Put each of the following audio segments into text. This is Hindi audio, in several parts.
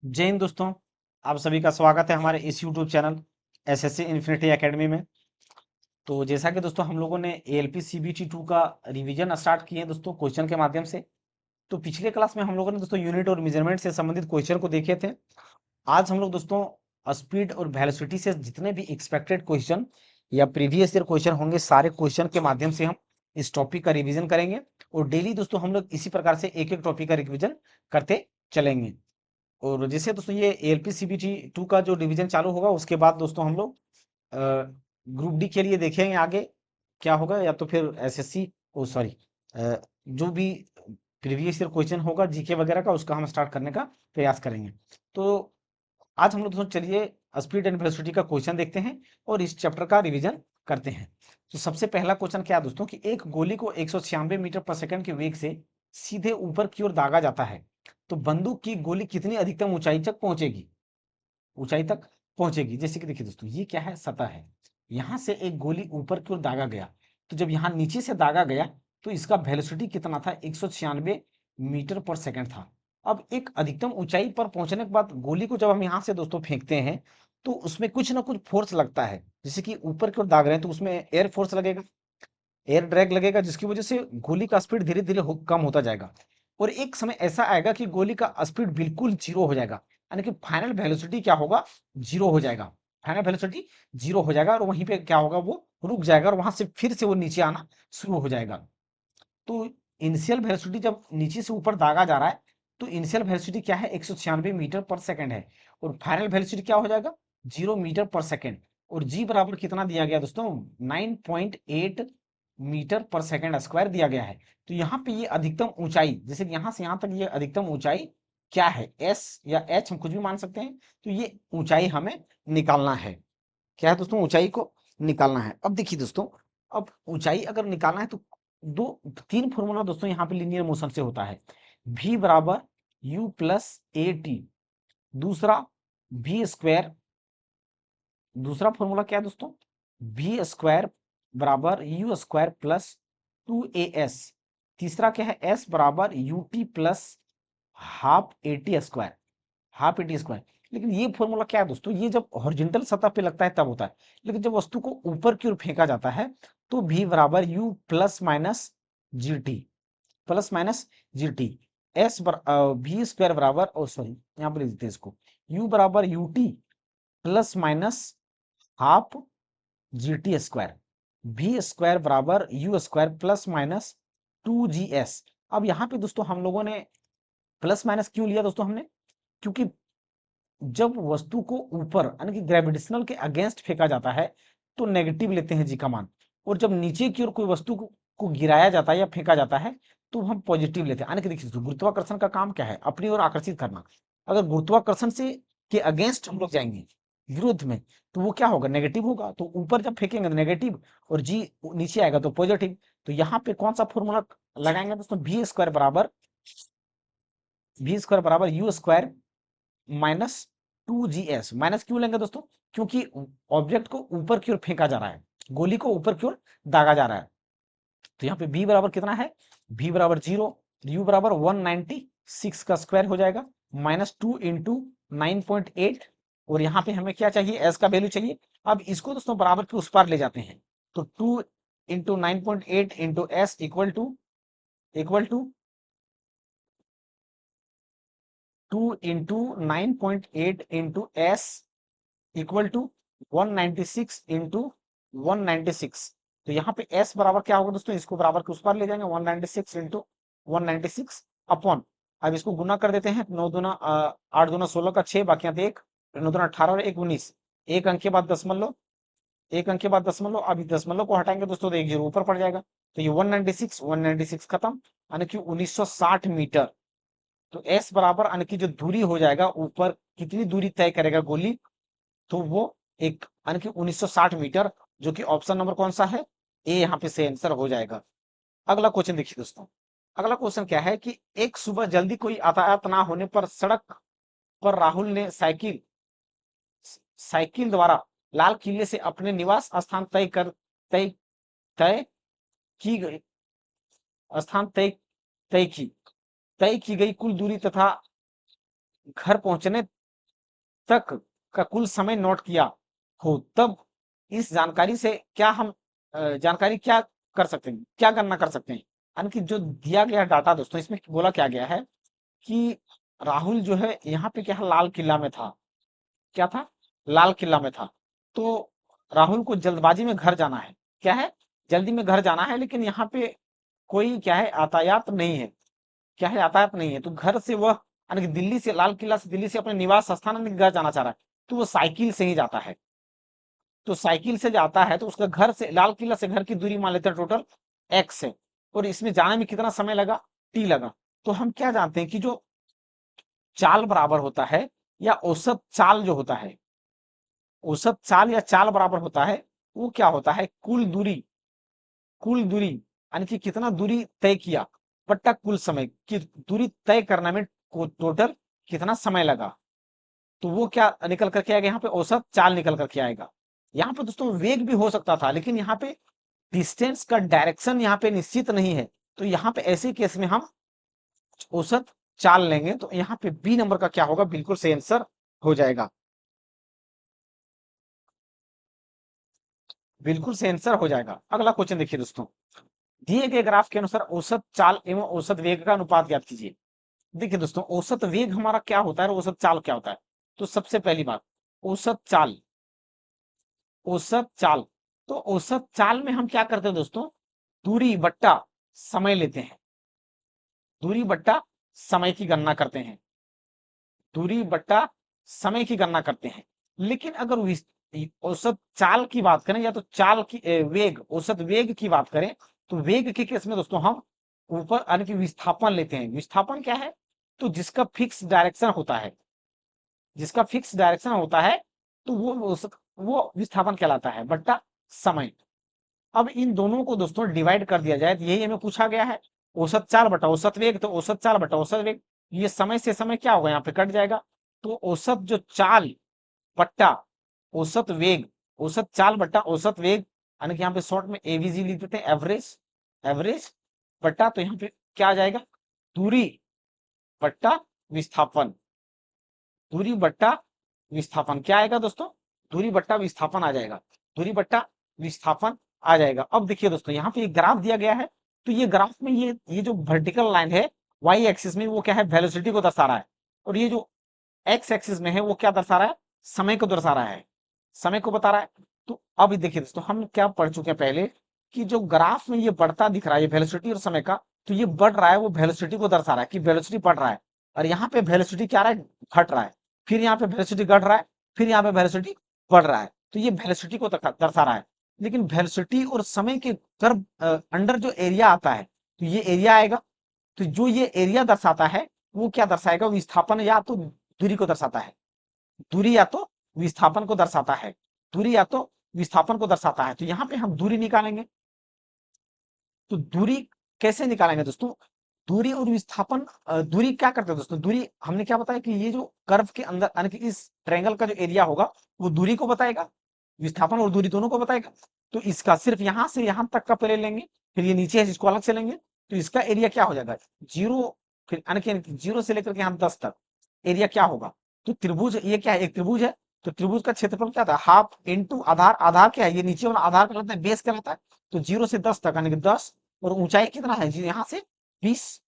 जय हिंद दोस्तों। आप सभी का स्वागत है हमारे इस YouTube channel SSC infinity academy में। तो जैसा कि दोस्तों हम लोगों ने एएलपी सीबीटी 2 का रिवीजन स्टार्ट किए हैं दोस्तों क्वेश्चन के माध्यम से। तो पिछले क्लास में हम लोगों ने दोस्तों यूनिट और मेजरमेंट से संबंधित क्वेश्चन को देखे थे। आज हम लोग दोस्तों स्पीड और वेलोसिटी से जितने भी एक्सपेक्टेड क्वेश्चन या प्रीवियस ईयर क्वेश्चन होंगे, सारे क्वेश्चन के माध्यम से हम इस टॉपिक का रिवीजन करेंगे। और डेली दोस्तों हम लोग इसी प्रकार से एक एक टॉपिक का रिवीजन करते चलेंगे। और जैसे दोस्तों ये एलपी सीबीटी 2 का जो डिवीजन चालू होगा, उसके बाद दोस्तों हम लोग ग्रुप डी के लिए देखेंगे आगे क्या होगा, या तो फिर एसएससी ओ सॉरी जो भी प्रीवियस ईयर क्वेश्चन होगा जीके वगैरह का, उसका हम स्टार्ट करने का प्रयास करेंगे। तो आज हम लोग दोस्तों चलिए स्पीड एंड वेलोसिटी का क्वेश्चन देखते हैं और इस चैप्टर का रिवीजन करते हैं। तो सबसे पहला क्वेश्चन क्या है दोस्तों कि एक गोली को 196 मीटर पर सेकंड के वेग से सीधे ऊपर की ओर दागा जाता है, तो बंदूक की गोली कितनी अधिकतम ऊंचाई तक पहुंचेगी। जैसे कि देखिए दोस्तों, ये क्या है, सतह है। यहां से एक गोली ऊपर की ओर दागा गया, तो जब यहां नीचे से दागा गया तो इसका वेलोसिटी कितना था, 196 मीटर पर सेकंड था। अब एक अधिकतम ऊंचाई पर पहुंचने के बाद गोली को जब हम यहां से दोस्तों फेंकते हैं, तो उसमें कुछ ना कुछ फोर्स लगता है। जैसे कि ऊपर की ओर दाग रहे हैं तो उसमें एयर फोर्स लगेगा, एयर ड्रैग लगेगा, जिसकी वजह से गोली का स्पीड धीरे धीरे कम होता जाएगा। और एक समय ऐसा आएगा कि गोली का स्पीड बिल्कुल जीरो हो जाएगा, यानी कि फाइनल वेलोसिटी क्या होगा, जीरो हो जाएगा। फाइनल वेलोसिटी जीरो हो जाएगा और वहीं पे क्या होगा, वो रुक जाएगा और वहां से फिर से वो नीचे आना शुरू हो जाएगा। तो इनिशियल वेलोसिटी जब नीचे से ऊपर दागा जा रहा है, तो इनिशियल वेलोसिटी क्या है, 196 मीटर पर सेकंड है। और फाइनल वेलोसिटी क्या हो जाएगा, 0 मीटर पर सेकंड। और जी बराबर कितना दिया गया दोस्तों, 9.8 मीटर पर सेकंड स्क्वायर दिया गया है। तो यहाँ पे ये अधिकतम ऊंचाई, जैसे कि यहाँ से यहाँ तक ये अधिकतम ऊंचाई क्या है, एस या एच हम कुछ भी मान सकते हैं। तो ये ऊंचाई हमें निकालना है। क्या है दोस्तों, ऊंचाई को निकालना है। अब देखिए दोस्तों, अब ऊंचाई अगर निकालना है तो दो तीन फॉर्मूला दोस्तों यहाँ पे लीनियर मोशन से होता है। v बराबर u प्लस ए टी, दूसरा v स्क्वायर, दूसरा फॉर्मूला क्या है दोस्तों, v स्क्वायर बराबर यू स्क्वायर प्लस 2as, तीसरा क्या है, s बराबर u t plus half A T square, half A T square. लेकिन ये फॉर्मूला क्या है दोस्तों, ये जब हॉरिजॉन्टल सतह पे लगता है तब होता है, लेकिन जब वस्तु को ऊपर की ओर फेंका जाता है तो v बराबर u plus minus G T, plus minus G T. S V square बराबर, ओ सॉरी यहाँ पर लिख देते हैं इसको, u बराबर u t plus minus half g t square, v square बराबर u square plus minus 2gs। अब यहाँ पे दोस्तों हम लोगों ने प्लस माइनस क्यों लिया दोस्तों हमने, क्योंकि जब वस्तु को ऊपर यानी कि ग्रेविटेशनल के अगेंस्ट फेंका जाता है तो नेगेटिव लेते हैं जी का मान, और जब नीचे की ओर कोई वस्तु को गिराया जाता है या फेंका जाता है तो हम पॉजिटिव लेते हैं। यानी कि देखिए गुरुत्वाकर्षण का काम क्या है, अपनी ओर आकर्षित करना। अगर गुरुत्वाकर्षण से के अगेंस्ट हम लोग जाएंगे, विरुद्ध में, तो वो क्या होगा, नेगेटिव होगा। तो ऊपर जब फेंकेंगे तो नेगेटिव, और जी नीचे आएगा तो पॉजिटिव। तो यहाँ पे कौन सा फॉर्मूला लगाएंगे दोस्तों, वी स्क्वायर बराबर u square minus 2gs। Minus क्यों लेंगे दोस्तों, क्योंकि ऑब्जेक्ट को ऊपर की ओर फेंका जा रहा है, गोली को ऊपर की ओर दागा जा रहा है। तो यहाँ पे b बराबर कितना है, b बराबर 0, u बराबर 196 का स्क्वायर हो जाएगा, माइनस 2 इंटू 9.8। और यहाँ पे हमें क्या चाहिए, s का वैल्यू चाहिए। अब इसको दोस्तों बराबर के उस पार ले जाते हैं, तो 2 into 9.8 into s equal to 2 into 9.8 into s equal to 196 into 196। तो यहाँ पे s बराबर क्या होगा दोस्तों, इसको बराबर के उस पर ले जाएंगे, 196 इंटू 196 अपॉन, अब इसको गुना कर देते हैं, 9 दूना 8 दूना 16 का 6, बाकी यहाँ 1, 9 दूना 18 और 1 19, एक अंक के बाद दशमलव, एक अंक के बाद दशमलव। अब दशमलव को हटाएंगे दोस्तों तो एक जीरो ऊपर पड़ जाएगा। तो ये 196 खत्म, यानी कि 1960 मीटर। तो s बराबर यानी कि जो दूरी हो जाएगा ऊपर, कितनी दूरी तय करेगा गोली, तो वो एक यानी कि 1960 मीटर, जो कि ऑप्शन नंबर कौन सा है, ए यहाँ पे से आंसर हो जाएगा। अगला क्वेश्चन देखिए दोस्तों, अगला क्वेश्चन क्या है कि एक सुबह जल्दी कोई यातायात ना होने पर सड़क पर राहुल ने साइकिल द्वारा लाल किले से अपने निवास स्थान तय तय की गई स्थान तय तय की तय की गई कुल दूरी तथा घर पहुंचने तक का कुल समय नोट किया हो, तब इस जानकारी से क्या हम जानकारी क्या कर सकते हैं, क्या गणना कर सकते हैं। यानी कि जो दिया गया डाटा दोस्तों, इसमें बोला क्या गया है कि राहुल जो है यहाँ पे क्या है, लाल किला में था। क्या था? लाल किला में था। तो राहुल को जल्दबाजी में घर जाना है। क्या है? जल्दी में घर जाना है, लेकिन यहाँ पे कोई क्या है, यातायात नहीं है। क्या है? यातायात नहीं है। तो घर से वह, यानी कि दिल्ली से, लाल किला से दिल्ली से अपने निवास स्थान यानी कि घर जाना चाह रहा है, तो वो साइकिल से ही जाता है। तो साइकिल से जाता है तो उसका घर से, लाल किला से घर की दूरी मान लेते हैं टोटल एक्स है, और इसमें जाने में कितना समय लगा? टी लगा। तो हम क्या जानते हैं कि जो चाल बराबर होता है, या औसत चाल जो होता है, औसत चाल या चाल बराबर होता है, वो क्या होता है? कुल दूरी यानी कि कितना दूरी तय किया बट्टा कुल समय, कि दूरी तय करने में टोटल कितना समय लगा। तो वो क्या निकल करके आएगा? यहाँ पे औसत चाल निकल करके आएगा। यहाँ पे दोस्तों वेग भी हो सकता था, लेकिन यहाँ पे डिस्टेंस का डायरेक्शन यहाँ पे निश्चित नहीं है। तो यहाँ पे ऐसे केस में हम औसत चाल लेंगे। तो यहाँ पे बी नंबर का क्या होगा? बिल्कुल सही आंसर हो जाएगा। बिल्कुल सही आंसर हो जाएगा। अगला क्वेश्चन देखिए दोस्तों, दिए गए ग्राफ के अनुसार औसत चाल एवं औसत वेग का अनुपात ज्ञात कीजिए। देखिए दोस्तों, औसत वेग हमारा क्या होता है और औसत चाल क्या होता है? तो सबसे पहली बात, औसत चाल, औसत चाल। तो औसत चाल में हम क्या करते हैं दोस्तों? दूरी बट्टा समय लेते हैं। दूरी बट्टा समय की गणना करते हैं। दूरी बट्टा समय की गणना करते हैं। लेकिन अगर औसत चाल की बात करें, या तो चाल की वेग, औसत वेग की बात करें, तो वेग के केस में दोस्तों हम ऊपर यानी कि विस्थापन लेते हैं। विस्थापन क्या है? तो जिसका फिक्स डायरेक्शन होता है, जिसका फिक्स डायरेक्शन होता है, तो वो विस्थापन कहलाता है बट्टा समय। अब इन दोनों को दोस्तों डिवाइड कर दिया जाए, तो यही हमें पूछा गया है। औसत चाल बटा औसत वेग, तो औसत चाल बटा औसत वेग, ये समय से समय क्या होगा? यहाँ पे कट जाएगा। तो औसत जो चाल बट्टा औसत वेग, औसत चाल बट्टा औसत वेग, यानी कि यहाँ पे शॉर्ट में एवीजी लिख देते हैं, एवरेज। एवरेज बट्टा, तो यहाँ पे क्या आ जाएगा? दूरी बट्टा विस्थापन। दूरी बट्टा विस्थापन क्या आएगा दोस्तों? दूरी बट्टा विस्थापन आ जाएगा। दूरी बट्टा विस्थापन आ जाएगा। अब देखिए दोस्तों, यहाँ पे एक ग्राफ दिया गया है। तो ये ग्राफ में ये जो वर्टिकल लाइन है वाई एक्सिस में, वो क्या है? वेलोसिटी को दर्शा रहा है। और ये जो एक्स एक्सिस में है, वो क्या दर्शा रहा है? समय को दर्शा रहा है, समय को बता रहा है। तो अब देखिए दोस्तों, हम क्या पढ़ चुके हैं पहले, कि जो ग्राफ में ये बढ़ता दिख रहा है, ये वेलोसिटी और समय का, तो ये बढ़ रहा है, वो वेलोसिटी को दर्शा रहा है कि वेलोसिटी बढ़ रहा है। और यहाँ पे वेलोसिटी क्या रहा है? घट रहा है। फिर यहाँ पे वेलोसिटी घट रहा है, फिर यहाँ पे वेलोसिटी बढ़ रहा है। तो ये वेलोसिटी को दर्शा रहा है। लेकिन वेलोसिटी और समय के कर्व अंडर जो एरिया आता है, तो ये एरिया आएगा। तो जो ये एरिया दर्शाता है, वो क्या दर्शाएगा? विस्थापन या तो दूरी को दर्शाता है। दूरी या तो विस्थापन को दर्शाता है। दूरी या तो विस्थापन को दर्शाता है। तो यहाँ पे हम दूरी निकालेंगे। तो दूरी कैसे निकालेंगे दोस्तों? दूरी और विस्थापन, दूरी क्या करते हैं दोस्तों? दूरी हमने क्या बताया कि ये जो कर्व के अंदर यानी कि इस ट्रायंगल का जो एरिया होगा, वो दूरी को बताएगा, विस्थापन और दूरी दोनों को बताएगा। तो इसका सिर्फ यहां से यहां तक का पहले लेंगे, फिर ये नीचे है जिसको अलग से लेंगे। तो इसका एरिया क्या हो जाएगा? जीरो। फिर यानी कि जीरो से लेकर के हम 10 तक एरिया क्या होगा? तो त्रिभुज, ये क्या है? एक त्रिभुज है। तो त्रिभुज का क्षेत्रफल क्या था? हाफ इंटू आधार। आधार क्या है? ये नीचे वाला आधार कहलाता है, बेस कहलाता है। तो 0 से 10 तक यानी कि 10, और ऊंचाई कितना है जी? यहाँ से 20,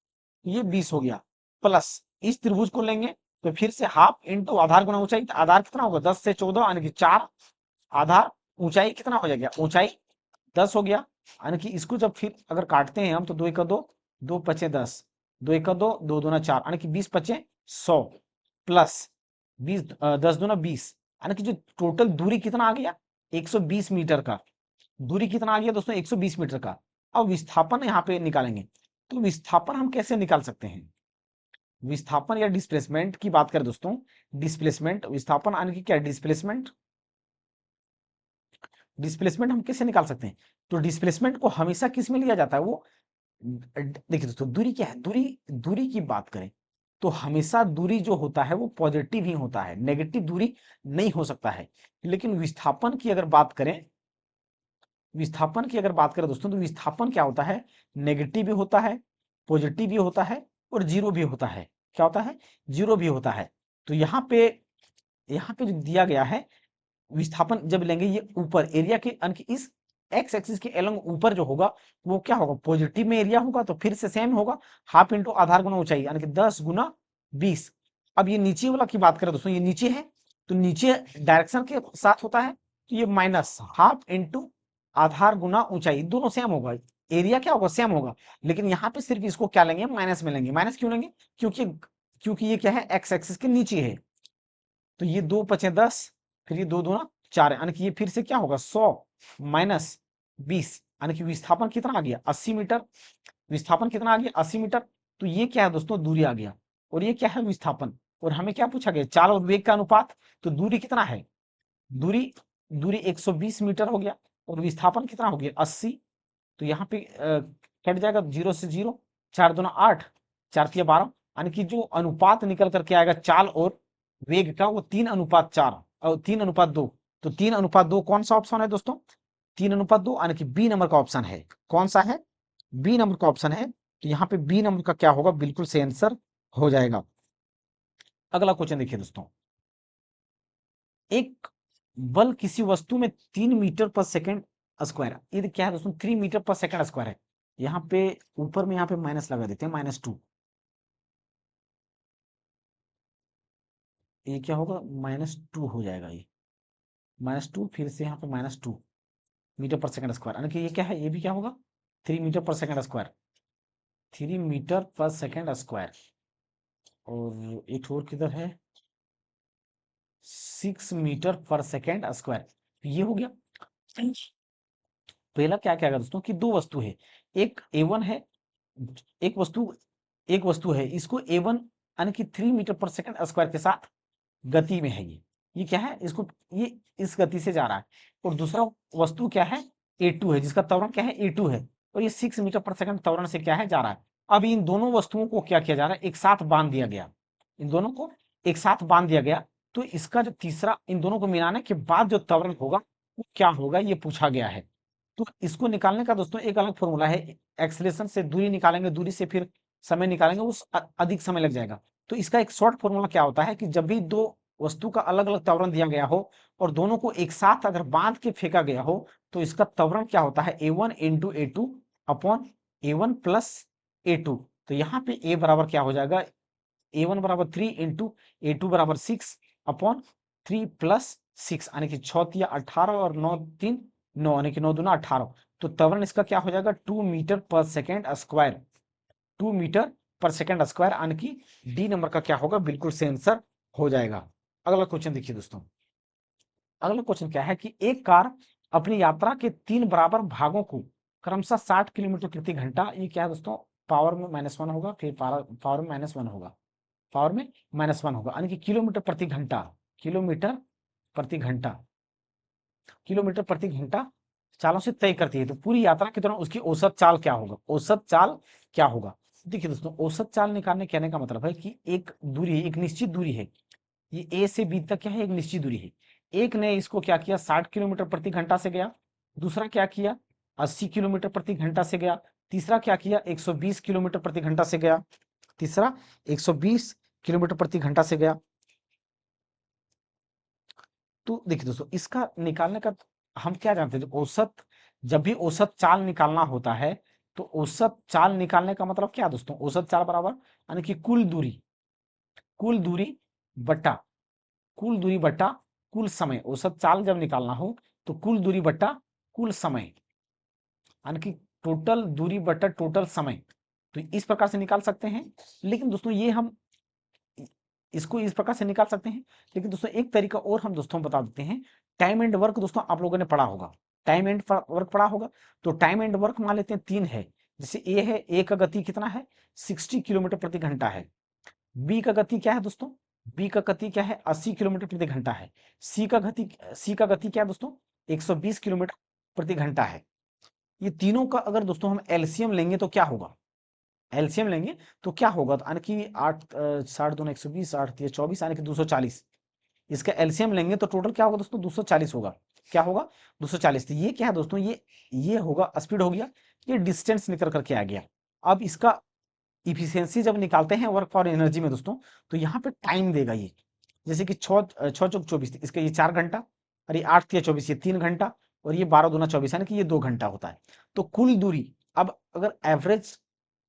ये 20 हो गया। प्लस इस त्रिभुज को लेंगे, तो फिर से हाफ इंटू आधार गुना ऊंचाई। तो आधार कितना होगा? 10 से 14 यानी कि 4 आधार। ऊंचाई कितना हो जाएगा? ऊंचाई 10 हो गया। यानी कि इसको जब फिर अगर काटते हैं हम, तो 2 1 2, 2 5 10, 2 1 2, 2 2 4, यानी कि 20 5 100, प्लस 20 10 दूना 20, यानी कि जो टोटल दूरी कितना आ गया? 120 मीटर का। दूरी कितना आ गया दोस्तों? 120 मीटर का। अब विस्थापन यहाँ पे निकालेंगे। तो विस्थापन हम कैसे निकाल सकते हैं? विस्थापन या डिस्प्लेसमेंट की बात करें दोस्तों, डिस्प्लेसमेंट, विस्थापन यानी कि क्या? डिस्प्लेसमेंट। डिस्प्लेसमेंट हम कैसे निकाल सकते हैं? तो डिस्प्लेसमेंट को हमेशा किस में लिया जाता है? वो देखिए दोस्तों, दूरी क्या है? दूरी, दूरी की बात करें तो हमेशा दूरी जो होता है वो पॉजिटिव ही होता है, नेगेटिव दूरी नहीं हो सकता है। लेकिन विस्थापन की अगर बात करें, विस्थापन की अगर बात करें दोस्तों, तो विस्थापन क्या होता है? नेगेटिव भी होता है, पॉजिटिव भी होता है, और जीरो भी होता है। क्या होता है? जीरो भी होता है। तो यहाँ पे जो दिया गया है विस्थापन जब लेंगे ये ऊपर एरिया के यानी कि इस एक्स एक्सिस के एलोंग ऊपर जो होगा वो क्या होगा, पॉजिटिव में एरिया होगा तो फिर से सेम होगा, हाफ इंटू आधार गुना ऊंचाई यानी कि 10 गुना 20। अब ये नीचे वाला की बात करें दोस्तों, ये नीचे है तो नीचे डायरेक्शन के साथ होता है, तो ये माइनस हाफ इंटू आधार गुना ऊंचाई, दोनों सेम होगा, एरिया क्या होगा, सेम होगा। लेकिन यहाँ पे सिर्फ इसको क्या लेंगे, माइनस में लेंगे। माइनस क्यों लेंगे, क्योंकि ये क्या है, एक्स एक्सिस के नीचे है। तो ये 2 पचे 10, फिर ये 2 दूना 4 यानी कि ये फिर से क्या होगा, 100 माइनस 20 यानी कि विस्थापन कितना आ गया, 80 मीटर। विस्थापन कितना आ गया, 80 मीटर। तो ये क्या है दोस्तों, दूरी आ गया, और ये क्या है, विस्थापन। और हमें क्या पूछा गया, चाल और वेग का अनुपात। तो दूरी कितना है, दूरी दूरी 120 मीटर हो गया, और विस्थापन कितना हो गया, 80। तो यहाँ पे कट जाएगा 0 से 0, 4 दूना 8, 4 तिया 12, यानी कि जो अनुपात निकल करके आएगा चाल और वेग का, वो 3:4 और 3:2। तो 3:2 कौन सा ऑप्शन है दोस्तों, 3:2 यानी कि बी नंबर का ऑप्शन है। कौन सा है, बी नंबर का ऑप्शन है। तो यहाँ पे बी नंबर का क्या होगा, बिल्कुल से आंसर हो जाएगा। अगला क्वेश्चन देखिए दोस्तों, एक बल किसी वस्तु में 3 मीटर पर सेकंड स्क्वायर, ये क्या है दोस्तों, 3 मीटर पर सेकंड स्क्वायर है। यहाँ पे ऊपर में यहाँ पे माइनस लगा देते हैं, -2। ये क्या होगा, -2 हो जाएगा, ये -2, फिर से यहाँ पे -2 मीटर पर सेकंड स्क्वायर, यानी कि ये क्या है, ये भी क्या होगा, 3 मीटर पर सेकंड स्क्वायर, 3 मीटर पर सेकंड स्क्वायर। और एक और किधर है, 6 मीटर पर सेकंड स्क्वायर। ये हो गया। पहला क्या क्या दोस्तों, कि दो वस्तु है, एक A1 है, एक वस्तु एक वस्तु है, इसको A1 यानी कि 3 मीटर पर सेकंड स्क्वायर के साथ गति में है। ये क्या है, इसको ये इस गति से जा रहा है। और दूसरा वस्तु क्या है, A2 है, जिसका त्वरण क्या है, A2 है, और ये 6 मीटर पर सेकंड त्वरण से क्या है, जा रहा है। अब इन दोनों वस्तुओं को क्या किया जा रहा है, एक साथ बांध दिया गया, इन दोनों को एक साथ बांध दिया गया। तो इसका जो तीसरा, इन दोनों को मिलाने के बाद जो त्वरण होगा वो क्या होगा, ये पूछा गया है। तो इसको निकालने का दोस्तों एक अलग फॉर्मूला है, एक्सेलरेशन से दूरी निकालेंगे, दूरी से फिर समय निकालेंगे, उस अधिक समय लग जाएगा। तो इसका एक शॉर्ट फॉर्मूला क्या होता है, कि जब भी दो वस्तु का अलग अलग त्वरण दिया गया हो और दोनों को एक साथ अगर बांध के फेंका गया हो, तो इसका त्वरण क्या होता है, A1 into A2 upon A1 plus A2। तो यहाँ पे A बराबर क्या हो जाएगा, A1 बराबर 3 इंटू A2 बराबर 6 अपॉन 3 प्लस 6, यानी कि 6 तिया 18 और 9 3 9, यानी कि 9 दूना 18। तो त्वरण इसका क्या हो जाएगा, 2 मीटर पर सेकेंड स्क्वायर, 2 मीटर पर सेकेंड स्क्वायर, यानी कि डी नंबर का क्या होगा, बिल्कुल से आंसर हो जाएगा। अगला क्वेश्चन देखिए दोस्तों, अगला क्वेश्चन क्या है, कि एक कार अपनी यात्रा के 3 बराबर भागों को क्रमशः 60 किलोमीटर प्रति घंटा, ये क्या है दोस्तों, पावर में -1 होगा, फिर पावर में -1 होगा, पावर में -1 होगा, यानी कि किलोमीटर प्रति घंटा, किलोमीटर प्रति घंटा, किलोमीटर प्रति घंटा चालों से तय करती है। तो पूरी यात्रा के दौरान उसकी औसत चाल क्या होगा, औसत चाल क्या होगा। देखिए दोस्तों, औसत चाल निकालने कहने का मतलब है कि एक दूरी है, एक निश्चित दूरी है, ये ए से बी तक क्या है, एक निश्चित दूरी है। एक ने इसको क्या किया, 60 किलोमीटर प्रति घंटा से गया, दूसरा क्या किया, 80 किलोमीटर प्रति घंटा से गया, तीसरा क्या किया, 120 किलोमीटर प्रति घंटा से गया, तीसरा 120 किलोमीटर प्रति घंटा से गया। तो देखिए दोस्तों, इसका निकालने का हम क्या जानते हैं, औसत, जब भी औसत चाल निकालना होता है, तो औसत चाल निकालने का मतलब क्या दोस्तों, औसत चाल बराबर यानी कि कुल दूरी, कुल दूरी बटा कुल दूरी बटा कुल समय। औसत चाल जब निकालना हो तो कुल दूरी बटा कुल समय, यानी कि टोटल दूरी बटा टोटल समय। तो इस प्रकार से निकाल सकते हैं। लेकिन दोस्तों ये हम इसको इस प्रकार से निकाल सकते हैं। लेकिन दोस्तों एक तरीका और हम दोस्तों बता देते हैं। टाइम एंड वर्क दोस्तों आप लोगों ने पढ़ा होगा, टाइम एंड वर्क पढ़ा होगा। तो टाइम एंड वर्क मान लेते हैं 3 है। जैसे ए है, ए का गति कितना है, 60 किलोमीटर प्रति घंटा है। बी का गति क्या है दोस्तों, बी का गति क्या है, 80 किलोमीटर प्रति घंटा है। सी का गति क्या है दोस्तों, 120 किलोमीटर प्रति घंटा है। ये तीनों का अगर दोस्तों हम एलसीएम लेंगे तो क्या होगा, एलसीएम लेंगे तो क्या होगा, तो यानी कि 8 60 दूना 120, 8 तिया 24, यानी कि 240। इसका एलसीएम लेंगे तो टोटल क्या होगा दोस्तों, 240 होगा। क्या होगा, 240। तो ये क्या है दोस्तों, ये होगा स्पीड हो गया, ये डिस्टेंस निकल करके आ गया। अब इसका इफिशियंसी जब निकालते हैं वर्क फॉर एनर्जी में दोस्तों, तो यहाँ पे टाइम देगा ये। जैसे कि 6 6 चौक 24, इसका ये 4 घंटा, और ये 8 3 24, ये 3 घंटा, और ये 12 दूना 24, यानी कि ये 2 घंटा होता है। तो कुल दूरी, अब अगर एवरेज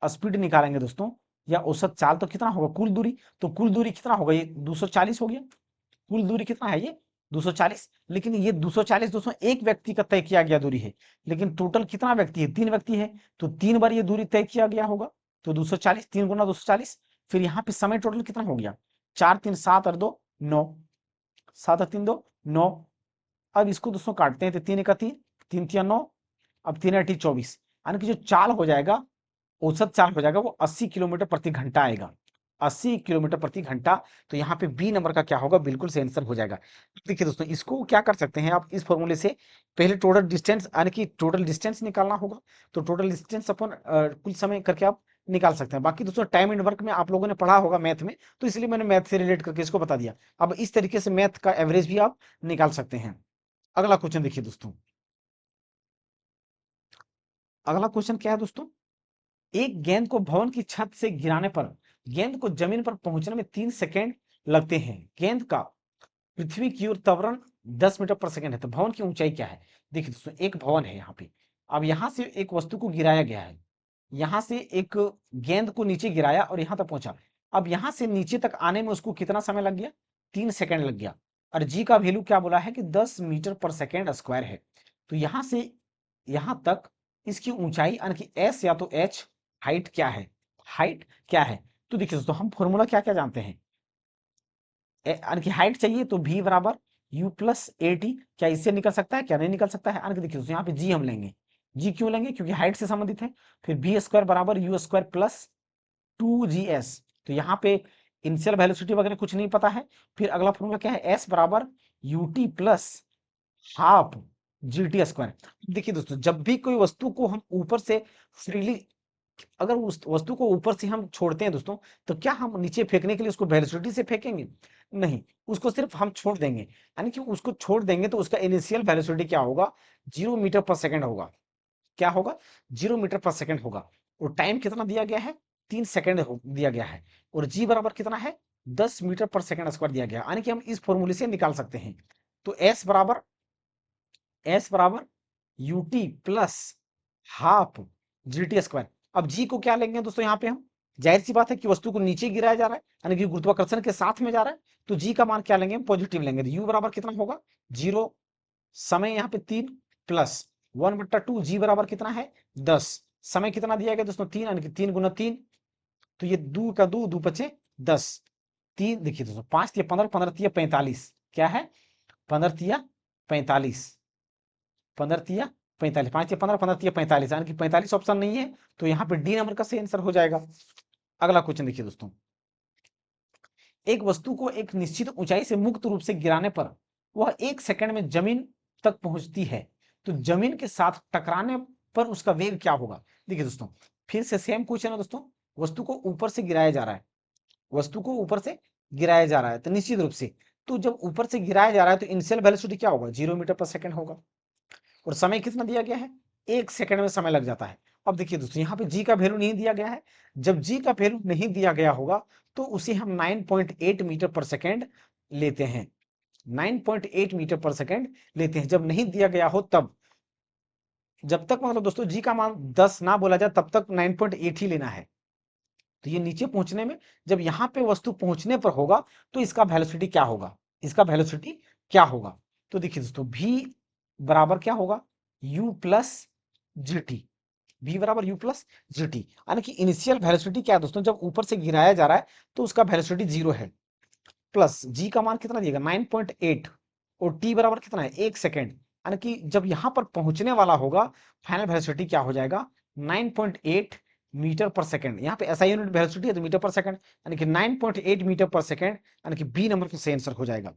स्पीड निकालेंगे दोस्तों, या औसत चाल, तो कितना होगा कुल दूरी? तो कुल दूरी कितना होगा? ये 240 हो गया। कुल दूरी कितना है? ये 240। लेकिन ये 240 दोस्तों एक व्यक्ति का तय किया गया दूरी है, लेकिन टोटल कितना व्यक्ति है? 3 व्यक्ति है, तो 3 बार ये दूरी तय किया गया होगा। तो 240, 3 गुना 240। फिर यहाँ पे समय टोटल कितना हो गया? 4 3 7 और 2 9, 7 और 3 2 9। अब इसको दोस्तों काटते हैं, तो 3 1 3, 3 3 9, अब 3 8 24, यानी कि जो चाल हो जाएगा, औसत चाल हो जाएगा, वो 80 किलोमीटर प्रति घंटा आएगा। 80 किलोमीटर प्रति घंटा। तो यहाँ पे बी नंबर का क्या होगा? बिल्कुल से आंसर हो जाएगा। देखिए दोस्तों, इसको क्या कर सकते हैं आप इस फॉर्मूले से? पहले टोटल डिस्टेंस, यानी कि टोटल डिस्टेंस निकालना होगा। तो टोटल डिस्टेंस अपन कुल समय करके आप निकाल सकते हैं। बाकी दोस्तों टाइम एंड वर्क में आप लोगों ने पढ़ा होगा मैथ में, तो इसलिए मैंने मैथ से रिलेट करके इसको बता दिया। अब इस तरीके से मैथ का एवरेज भी आप निकाल सकते हैं। अगला क्वेश्चन देखिए दोस्तों। अगला क्वेश्चन क्या है दोस्तों? एक गेंद को भवन की छत से गिराने पर गेंद को जमीन पर पहुंचने में 3 सेकेंड लगते हैं। गेंद का पृथ्वी की ओर त्वरण 10 मीटर पर सेकेंड है, तो भवन की ऊंचाई क्या है? देखिए दोस्तों, एक भवन है यहाँ पे। अब यहां से एक वस्तु को गिराया गया है, यहां से एक गेंद को नीचे गिराया और यहां तक पहुंचा। अब यहां से नीचे तक आने में उसको कितना समय लग गया? 3 सेकेंड लग गया। और जी का वैल्यू क्या बोला है? कि 10 मीटर पर सेकेंड स्क्वायर है। तो यहां से यहां तक इसकी ऊंचाई, यानी कि एस या तो एच, हाइट क्या है? हाइट क्या है? तो देखिए दोस्तों, हम फॉर्मूला क्या क्या जानते हैं? यानी कि हाइट चाहिए तो v बराबर u प्लस ए टी। क्या इससे निकल सकता है? क्या नहीं निकल सकता है? यानी कि देखिए दोस्तों, यहाँ पे g हम लेंगे। g क्यों लेंगे? क्योंकि हाइट से संबंधित है। फिर बी स्क्वायर बराबर यू स्क्वायर प्लस 2g's। तो यहाँ पे इनिशियल वेलोसिटी वगैरह कुछ नहीं पता है। फिर अगला फॉर्मूला क्या है? s बराबर ut plus half g t square. देखिए दोस्तों, जब भी कोई वस्तु को हम ऊपर से फ्रीली, अगर उस वस्तु को ऊपर से हम छोड़ते हैं दोस्तों, तो क्या हम नीचे फेंकने के लिए उसको वेलोसिटी से फेंकेंगे? नहीं, उसको सिर्फ हम छोड़ देंगे। यानी कि उसको छोड़ देंगे तो उसका इनिशियल वेलोसिटी क्या होगा? 0 मीटर पर सेकेंड होगा। क्या होगा? 0 मीटर पर सेकेंड होगा। और टाइम कितना दिया गया है? 3 सेकेंड दिया गया है। और जी बराबर कितना है? 10 मीटर पर सेकेंड स्क्वायर दिया गया है। यानी कि हम इस फॉर्मूले से निकाल सकते हैं। तो एस बराबर u t plus half g t square. अब जी को क्या लेंगे दोस्तों? यहाँ पे हम, जाहिर सी बात है कि वस्तु को नीचे गिराया जा रहा है, यानी कि गुरुत्वाकर्षण के साथ में जा रहा है, तो जी का मान क्या लेंगे? हम पॉजिटिव लेंगे। तो यू बराबर कितना होगा? 0, समय यहाँ पे 3 प्लस 1/2, जी बराबर कितना है? 10। समय कितना दिया गया दोस्तों? 3, यानी कि 3 गुना 3। तो ये 2 का 2, 2 पचे 10। 3 देखिए दोस्तों, 5 तिया 15, 15 तिया 45। क्या है? 15 तिया 45, 15 तिया 45, 5 तिया 15, 15 तिया 45, यानी कि 45 ऑप्शन नहीं है। तो यहाँ पे डी नंबर का सही आंसर हो जाएगा। अगला क्वेश्चन देखिए दोस्तों। एक वस्तु को एक निश्चित ऊंचाई से मुक्त रूप से गिराने पर वह 1 सेकंड में जमीन तक पहुंचती है, तो जमीन के साथ टकराने पर उसका वेग क्या होगा? देखिए दोस्तों, फिर से सेम क्वेश्चन है दोस्तों। वस्तु को ऊपर से गिराया जा रहा है, वस्तु को ऊपर से गिराया जा रहा है, तो निश्चित रूप से, तो जब ऊपर से गिराया जा रहा है तो इनिशियल वेलोसिटी क्या होगा? 0 मीटर पर सेकेंड होगा। और समय कितना दिया गया है? 1 सेकंड में समय लग जाता है। अब देखिए दोस्तों, यहाँ पे जी का वैल्यू नहीं दिया गया है। जब जी का वैल्यू नहीं दिया गया होगा, तो उसे हम 9.8 मीटर पर सेकेंड लेते हैं। 9.8 मीटर पर सेकेंड लेते हैं जब नहीं दिया गया हो तब। जब तक मतलब दोस्तों जी का मान 10 ना बोला जाए, तब तक 9.8 ही लेना है। तो ये नीचे पहुंचने में, जब यहाँ पे वस्तु पहुंचने पर होगा, तो इसका वेलोसिटी क्या होगा? इसका वेलोसिटी क्या होगा? तो देखिए दोस्तों, v बराबर क्या होगा? u plus G T. v बराबर u प्लस जी टी, यानी कि इनिशियल वेलोसिटी क्या है दोस्तों? जब ऊपर से गिराया जा रहा है तो उसका वेलोसिटी 0 है, प्लस g का मान कितना दिएगा? 9.8। और t बराबर कितना है? 1 सेकेंड। यानी कि जब यहां पर पहुंचने वाला होगा, फाइनल वेलोसिटी क्या हो जाएगा? 9.8 मीटर पर सेकेंड। यहाँ पे ऐसा यूनिट वेलोसिटी है तो मीटर पर सेकेंड, यानी कि 9.8 मीटर पर सेकेंड, यानी कि बी नंबर का सही आंसर हो जाएगा।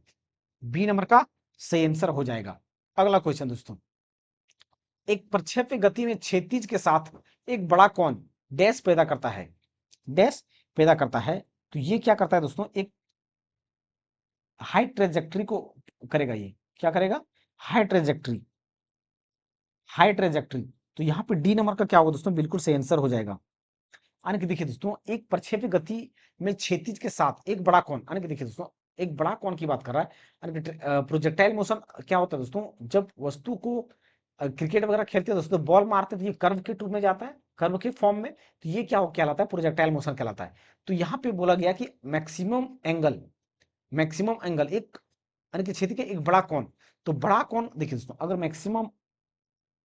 बी नंबर का सही आंसर हो जाएगा। अगला क्वेश्चन दोस्तों। एक प्रक्षेप्य गति में क्षैतिज के साथ एक बड़ा कोण डैश पैदा करता है, डैश पैदा करता है। तो ये क्या करता है दोस्तों? एक हाई ट्रेजेक्ट्री को करेगा। ये क्या करेगा? High trajectory, high trajectory. तो यहाँ पे डी नंबर का क्या होगा दोस्तों? बिल्कुल सही आंसर हो जाएगा। यानी कि देखिए दोस्तों, एक प्रक्षेप्य गति में क्षैतिज के साथ एक बड़ा कोण, यानी कि देखिए दोस्तों, एक बड़ा कौन की बात कर रहा है। प्रोजेक्टाइल मोशन क्या होता है दोस्तों, जब वस्तु को क्रिकेट वगैरह खेलते हैं दोस्तों, बॉल मारते हैं तो ये कर्व के रूप में जाता है, कर्व के फॉर्म में, तो ये क्या कहलाता है, प्रोजेक्टाइल मोशन कहलाता है। तो यहाँ पे बोला गया कि मैक्सिमम एंगल एक यानी कि क्षेत्र के एक बड़ा कोण, तो बड़ा कोण देखिए दोस्तों, अगर मैक्सिमम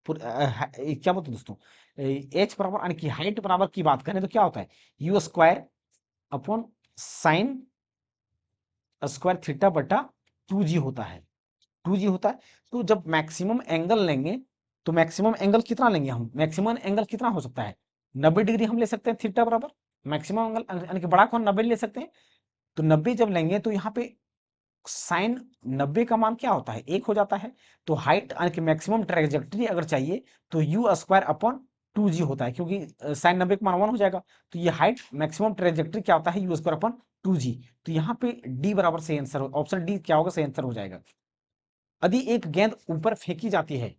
क्या बोलते हैं दोस्तों, एच बराबर यानी कि हाइट बराबर की बात करें तो क्या होता है, you square upon sine square theta बटा 2g होता है, 2g होता है। तो जब मैक्सिमम एंगल लेंगे तो मैक्सिमम एंगल कितना लेंगे हम, मैक्सिमम एंगल कितना हो सकता है, 90 डिग्री हम ले सकते हैं थीटा बराबर मैक्सिमम एंगल यानी कि बड़ा कोण 90 ले सकते हैं। तो 90 जब लेंगे तो यहाँ पे साइन 90 का मान क्या होता है, एक हो जाता है। तो हाइट यानी कि मैक्सिमम ट्रेजेक्ट्री अगर चाहिए तो यू स्क्वायर अपॉन 2g होता है, क्योंकि साइन 90 का मान 1 हो जाएगा। तो ये हाइट मैक्सिमम ट्रेजेक्ट्री क्या होता है, यू स्क्वायर अपॉन 2g। तो यहाँ पे डी बराबर सही आंसर, ऑप्शन डी क्या होगा, सही आंसर हो जाएगा। यदि एक गेंद ऊपर फेंकी जाती है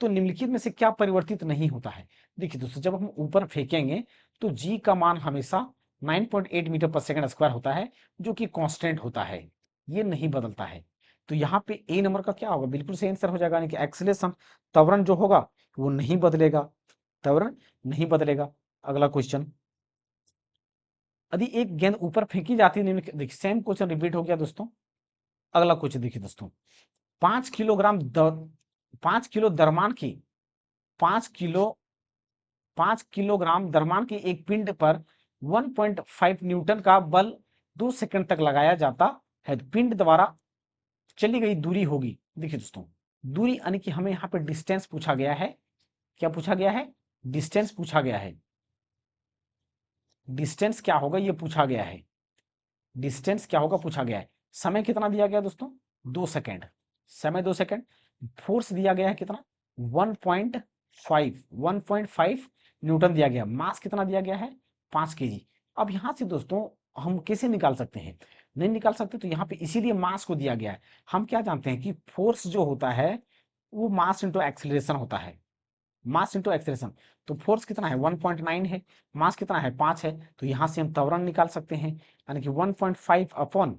तो निम्नलिखित में से क्या परिवर्तित नहीं होता है। देखिए दोस्तों, जब हम ऊपर फेंकेंगे तो जी का मान हमेशा 9.8 मीटर पर सेकंड स्क्वायर होता है, जो कि कांस्टेंट होता है, ये नहीं बदलता है। तो यहाँ पे ए नंबर का क्या होगा, बिल्कुल सही आंसर हो जाएगा, यानी कि एक्सीलरेशन, त्वरण जो होगा वो नहीं बदलेगा, त्वरण नहीं बदलेगा। अगला क्वेश्चन, यदि एक गेंद ऊपर फेंकी जाती है, देखिए सेम क्वेश्चन रिपीट हो गया दोस्तों। अगला क्वेश्चन देखिए दोस्तों, 5 किलो द्रव्यमान की 5 किलो 5 किलोग्राम द्रव्यमान की एक पिंड पर 1.5 न्यूटन का बल 2 सेकंड तक लगाया जाता है, पिंड द्वारा चली गई दूरी होगी। देखिए दोस्तों, दूरी यानी कि हमें यहाँ पे डिस्टेंस पूछा गया है, क्या पूछा गया है, डिस्टेंस पूछा गया है। डिस्टेंस क्या होगा ये पूछा गया है, डिस्टेंस क्या होगा पूछा गया है। समय कितना दिया गया दोस्तों, 2 सेकंड, समय 2 सेकंड। फोर्स दिया गया है कितना, 1.5 न्यूटन दिया गया। मास कितना दिया गया है, 5 kg। अब यहां से दोस्तों हम कैसे निकाल सकते हैं, नहीं निकाल सकते, तो यहाँ पे इसीलिए मास को दिया गया है। हम क्या जानते हैं कि फोर्स जो होता है वो मास इंटू एक्सेलरेशन होता है, मास इंटू एक्सेलरेशन। तो फोर्स कितना है, 1.9 है, मास कितना है, 5 है। तो यहां से हम त्वरण निकाल सकते हैं, यानी कि 1.5 अपॉन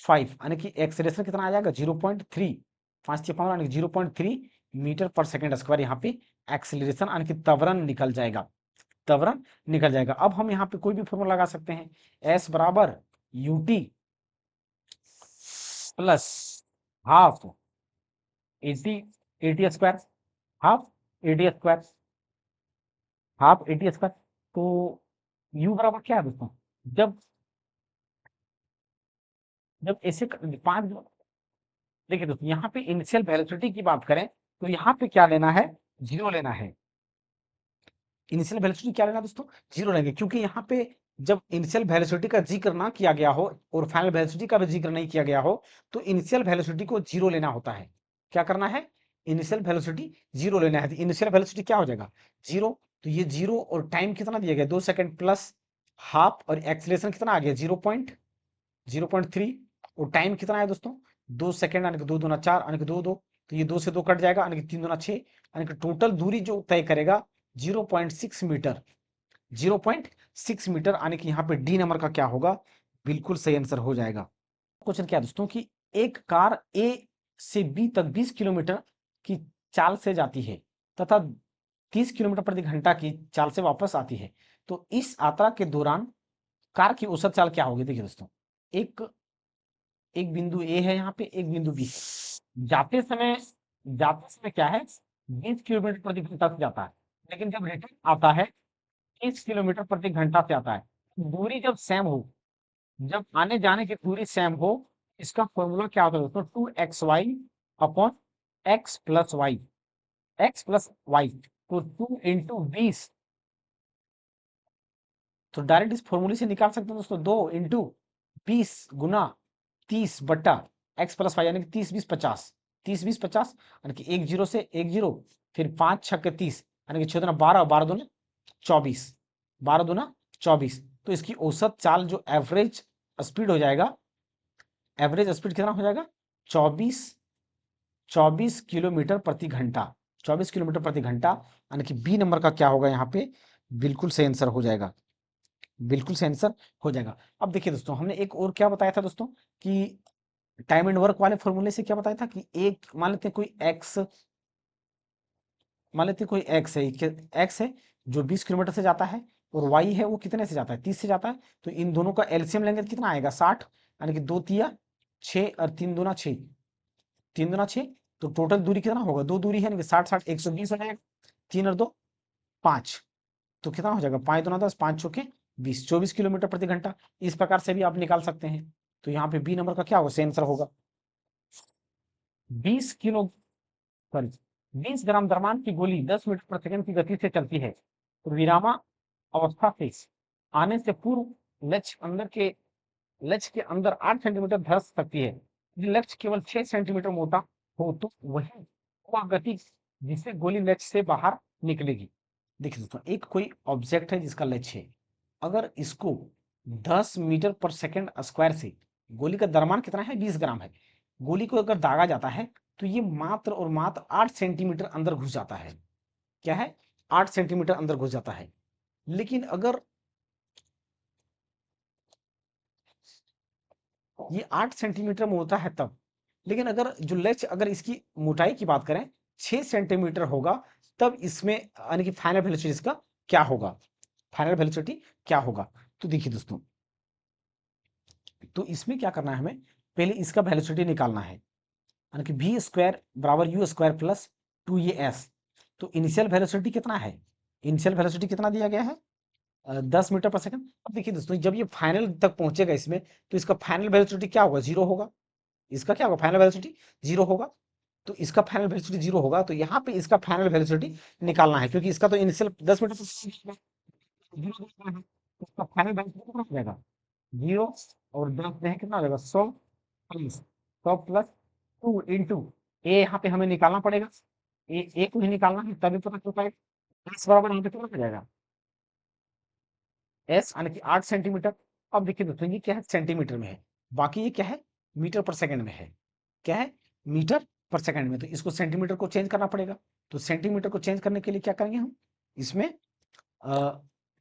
5, यानी कि एक्सेलरेशन कितना आ जाएगा, 0.3, 5 यानी 0.3 मीटर पर सेकंड स्क्वायर। यहाँ पे एक्सेलरेशन यानी कि त्वरण निकल जाएगा, त्वरण निकल जाएगा। अब हम यहाँ पे कोई भी फॉर्मूला लगा सकते हैं, एस बराबर UT plus half eighty, eighty square, half eighty square, half eighty square. तो यू बराबर क्या है दोस्तों, जब जब ऐसे 5, देखिए दोस्तों यहाँ पे इनिशियल वेलोसिटी की बात करें तो यहाँ पे क्या लेना है, जीरो लेना है। इनिशियल वेलोसिटी क्या लेना दोस्तों, जीरो लेंगे, क्योंकि यहाँ पे जब इनिशियल वेलोसिटी का जिक्र ना किया गया हो और फाइनल वेलोसिटी का भी जिक्र नहीं किया गया हो, तो इनिशियल वेलोसिटी को जीरो लेना होता है। क्या करना है, इनिशियल वेलोसिटी जीरो लेना है। इनिशियल वेलोसिटी क्या हो जाएगा, जीरो। तो ये जीरो और टाइम कितना दिया गया, 2 सेकंड प्लस हाफ, और एक्सीलरेशन कितना आ गया, 0.3, और टाइम कितना है दोस्तों, 2 सेकंड, यानी कि 2 दूना 4, यानी कि 2 2। तो ये 2 से 2 कट जाएगा, यानी कि 3 दूना 6, यानी कि टोटल दूरी जो तय करेगा 0.6 मीटर, 0.6 मीटर, यानी कि यहाँ पे डी नंबर का क्या होगा, बिल्कुल सही आंसर हो जाएगा। क्वेश्चन क्या है दोस्तों कि एक कार ए से बी तक 20 किलोमीटर की चाल से जाती है तथा 30 किलोमीटर प्रति घंटा की चाल से वापस आती है, तो इस यात्रा के दौरान कार की औसत चाल क्या होगी। देखिए दोस्तों, एक एक बिंदु ए है, यहाँ पे एक बिंदु बी है। जाते समय क्या है, 20 किलोमीटर प्रति घंटा से जाता है, लेकिन जब रिटर्न आता है 30 किलोमीटर प्रति घंटा से आता है। दूरी जब सेम हो, जब आने जाने की दूरी सेम हो, इसका फॉर्मूला क्या होता है दोस्तों, 2xy अपॉन x+y, x+y। तो 2 × 20, तो डायरेक्ट इस फॉर्मूले से निकाल सकते हैं दोस्तों, 2 × 20 × 30 बट्टा x+y, यानी कि 30 20 50, 30 20 50, यानी कि एक जीरो से एक जीरो, फिर 5 6 30, यानी कि 6 दूना 12, 12 दूना 24, 12 दूना 24। तो इसकी औसत चाल जो एवरेज स्पीड हो जाएगा, एवरेज स्पीड कितना हो जाएगा, 24 24 किलोमीटर प्रति घंटा, 24 किलोमीटर प्रति घंटा, यानी कि बी नंबर का क्या होगा यहाँ पे, बिल्कुल सही आंसर हो जाएगा, बिल्कुल से आंसर हो जाएगा। अब देखिए दोस्तों, हमने एक और क्या बताया था दोस्तों कि टाइम एंड वर्क वाले फॉर्मूले से क्या बताया था कि एक मान लेते हैं कोई एक्स, मान लेते हैं कोई एक्स है जो 20 किलोमीटर से जाता है, और वाई है वो कितने से जाता है, 30 से जाता है। तो इन दोनों का एलसीएम लेंगे तो कितना आएगा, 60, यानी कि 2 तिया 6 और 3 दूना 6, 3 दूना 6। तो टोटल दूरी कितना होगा, दो दूरी है, यानी कि 60 60 120 हो जाएगा, 3 और 2 5। तो कितना हो जाएगा, 5 दूना 10, 5 चौके 20, 24 किलोमीटर प्रति घंटा। इस प्रकार से भी आप निकाल सकते हैं। तो यहाँ पे बी नंबर का क्या होगा, सही आंसर होगा। 20 किलो सॉरी 20 ग्राम द्रव्यमान की गोली 10 मीटर प्रति सेकंड की गति से चलती है, तो विरामा अवस्था से आने से पूर्व लक्ष्य के अंदर 8 सेंटीमीटर धंस सकती है। यदि लक्ष्य केवल 6 सेंटीमीटर मोटा हो तो वही वह गति जिससे गोली लक्ष्य से बाहर निकलेगी। देखिए दोस्तों, एक कोई ऑब्जेक्ट है जिसका लक्ष्य है, अगर इसको 10 मीटर पर सेकंड स्क्वायर से, गोली का द्रव्यमान कितना है, 20 ग्राम है, गोली को अगर दागा जाता है तो ये मात्र और मात्र 8 सेंटीमीटर अंदर घुस जाता है। क्या है, 8 सेंटीमीटर अंदर घुस जाता है। लेकिन अगर ये 8 सेंटीमीटर में होता है तब, लेकिन अगर जो लक्ष्य, अगर इसकी मोटाई की बात करें 6 सेंटीमीटर होगा, तब इसमें यानी कि फाइनल वेलोसिटी इसका क्या होगा, फाइनल वेलोसिटी क्या होगा। तो देखिए दोस्तों, तो इसमें क्या करना है, हमें पहले इसका वेलोसिटी निकालना है, यानी कि वी स्क्वायर बराबर यू स्क्वायर प्लस 2 तो इनिशियल वेलोसिटी कितना है, इनिशियल वेलोसिटी कितना दिया गया है, 10 मीटर पर सेकंड। अब देखिए दोस्तों, जब ये फाइनल तक पहुंचेगा इसमें, तो इसका फाइनल वेलोसिटी क्या होगा, जीरो होगा। इसका क्या होगा, फाइनल वेलोसिटी जीरो होगा। तो इसका फाइनल वेलोसिटी जीरो होगा, तो यहाँ पे इसका फाइनल वेलोसिटी निकालना है, क्योंकि इसका तो इनिशियल 10 मीटर पर जीरो है, इसका फाइनल वेलोसिटी कितना हो जाएगा, जीरो, और 10 में कितना हो जाएगा, 100 इंटू ए, यहाँ पे हमें निकालना पड़ेगा, ए को ही निकालना है, तभी पता चल पाएगा। एस बराबर यहाँ पे कितना हो जाएगा, एस यानी कि 8 सेंटीमीटर। अब देखिए दोस्तों, ये क्या है, सेंटीमीटर में है, बाकी ये क्या है, मीटर पर सेकंड में है। क्या है, मीटर पर सेकंड में, तो इसको सेंटीमीटर को चेंज करना पड़ेगा। तो सेंटीमीटर को चेंज करने के लिए क्या करेंगे हम, इसमें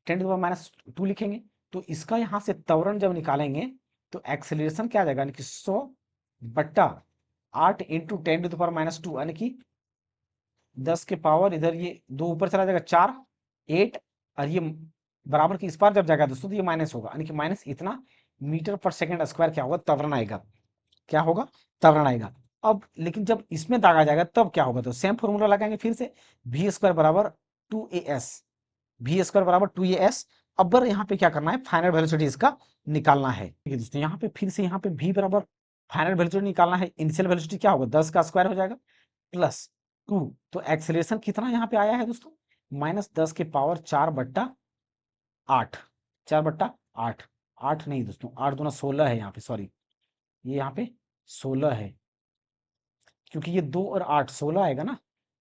10⁻⁻² लिखेंगे। तो इसका यहाँ से त्वरण जब निकालेंगे तो एक्सेलरेशन क्या आ जाएगा, यानी कि 100/8 इंटू 10⁻², यानी कि 10 के पावर, इधर ये 2 ऊपर चला जाएगा 4 8, और ये बराबर की इस पार जब जाएगा दोस्तों तो ये माइनस होगा, यानी कि माइनस इतना मीटर पर सेकंड स्क्वायर क्या होगा, त्वरण आएगा। क्या होगा, त्वरण आएगा। अब लेकिन जब इसमें दागा जाएगा तब क्या होगा, तो सेम फॉर्मूला लगाएंगे फिर से, वी स्क्वायर बराबर 2as, वी स्क्वायर बराबर 2as। अब यहाँ पे क्या करना है, फाइनल वेलोसिटी इसका निकालना है। ठीक है दोस्तों, यहाँ पे फिर से यहाँ पे v बराबर फाइनल वेलोसिटी निकालना है। इनिशियल वेलोसिटी क्या होगा, 10 का स्क्वायर हो जाएगा प्लस 2। तो एक्सेलरेशन कितना यहाँ पे आया है दोस्तों, -10 के पावर 4/8, 4/8, 8 नहीं दोस्तों, 8 दूना 16 है यहाँ पे, सॉरी ये यहाँ पे 16 है, क्योंकि ये 2 और 8 16 आएगा ना,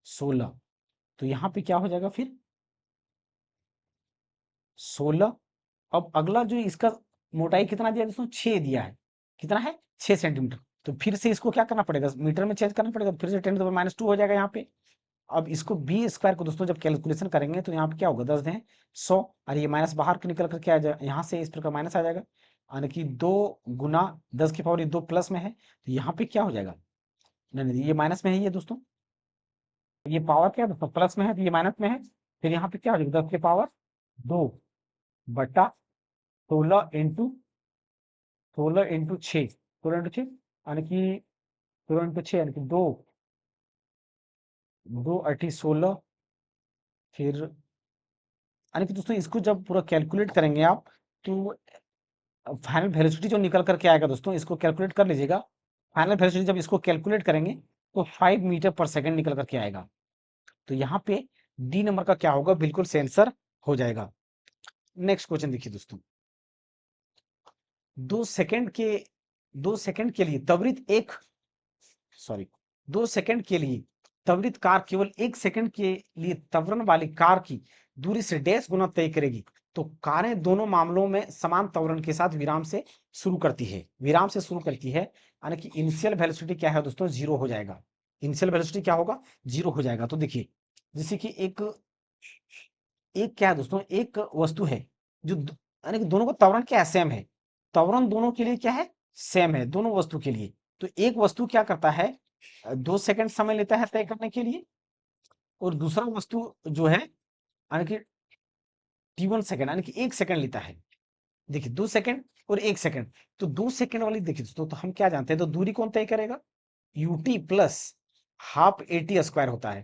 16। तो यहाँ पे क्या हो जाएगा फिर 16। अब अगला जो इसका मोटाई कितना दिया दोस्तों, 6 दिया है, कितना है 6 सेंटीमीटर। तो फिर से इसको क्या करना पड़ेगा, मीटर में चेंज करना पड़ेगा, फिर से 10⁻² हो जाएगा यहाँ पे। अब इसको बी स्क्वायर को दोस्तों जब कैलकुलेशन करेंगे तो यहाँ पे क्या होगा, 10 दें 100, और ये माइनस बाहर के निकल करके आ जाएगा, यहाँ से इस प्रकार माइनस आ जाएगा, यानी कि 2 × 10 की पावर, ये 2 प्लस में है, तो यहाँ पे क्या हो जाएगा, नहीं नहीं ये माइनस में है ये दोस्तों, ये पावर क्या है दोस्तों, प्लस में है, तो ये माइनस में है। फिर यहाँ पे क्या हो जाएगा, 10 के पावर 2/16 इंटू 16 इंटू 6, 16 इंटू 6, यानी कि 16 इंटू 6, यानी कि 2 2 8 16। फिर यानी कि दोस्तों इसको जब पूरा कैलकुलेट करेंगे आप, तो फाइनल वेलोसिटी जो निकल करके आएगा दोस्तों, इसको कैलकुलेट कर लीजिएगा। फाइनल वेलोसिटी जब इसको कैलकुलेट करेंगे तो 5 मीटर पर सेकंड निकल करके आएगा। तो यहाँ पे डी नंबर का क्या होगा, बिल्कुल से आंसर हो जाएगा। नेक्स्ट क्वेश्चन देखिए दोस्तों, 2 सेकंड के लिए त्वरित एक सॉरी 2 सेकंड के लिए त्वरित कार केवल 1 सेकंड के लिए त्वरण वाली कार की दूरी से डैश गुना तय करेगी। तो कारें दोनों मामलों में समान त्वरण के साथ विराम से शुरू करती है, विराम से शुरू करती है, यानी कि इनिशियल वेलोसिटी क्या है दोस्तों, जीरो हो जाएगा। इनिशियल वेलोसिटी क्या होगा, जीरो हो जाएगा। तो देखिए, जैसे कि एक एक क्या है दोस्तों, एक वस्तु है जो यानी कि दोनों का त्वरण क्या है, सेम है। त्वरण दोनों के लिए क्या है, सेम है, दोनों वस्तु के लिए। तो एक वस्तु क्या करता है, 2 सेकंड समय लेता है तय करने के लिए, और दूसरा वस्तु जो है यानी कि T1 सेकंड यानी कि 1 सेकंड लेता है। देखिए 2 सेकंड और 1 सेकंड, तो 2 सेकंड वाली देखिए दोस्तों, तो हम क्या जानते हैं, तो दूरी कौन तय करेगा, UT plus half eighty square होता है।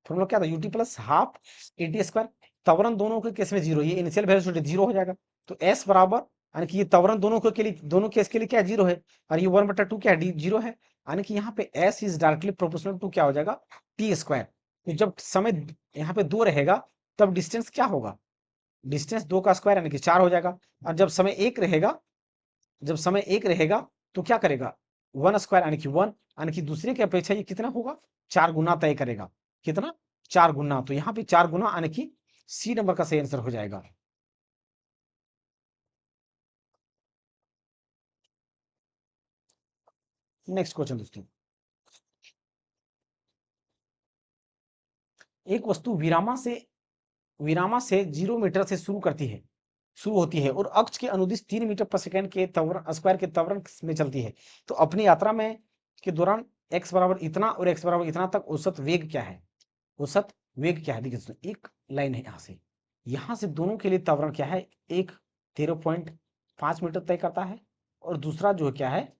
फॉर्मूला क्या था, UT plus half eighty square. त्वरण दोनों के केस में जीरो, ये इनिशियल वेलोसिटी जीरो हो जाएगा। तो एस बराबर, यानी कि ये त्वरण दोनों के लिए, दोनों केस के लिए क्या जीरो है, और ये 1/2 क्या है, जीरो है। यानी कि यहाँ पे s is directly proportional to क्या हो जाएगा, टी स्क्वायर। तो जब समय यहाँ पे 2 रहेगा, तब डिस्टेंस क्या होगा, डिस्टेंस 2 का स्क्वायर यानी कि 4 हो जाएगा। और जब समय 1 रहेगा, जब समय 1 रहेगा तो क्या करेगा, 1 स्क्वायर यानी कि 1, यानी कि दूसरे की अपेक्षा ये कितना होगा, 4 गुना तय करेगा। कितना, 4 गुना। तो यहाँ पे 4 गुना यानी कि सी नंबर का सही आंसर हो जाएगा। नेक्स्ट क्वेश्चन दोस्तों, एक वस्तु विरामा से 0 मीटर से शुरू होती है और अक्ष के अनुदिश 3 मीटर पर सेकंड के त्वरण स्क्वायर के त्वरण में चलती है। तो अपनी यात्रा में के दौरान x बराबर इतना और x बराबर इतना तक औसत वेग क्या है, औसत वेग क्या है। देखिए दोस्तों, एक लाइन है यहाँ से दोनों के लिए त्वरण क्या है, एक 13.5 मीटर तय करता है, और दूसरा जो क्या है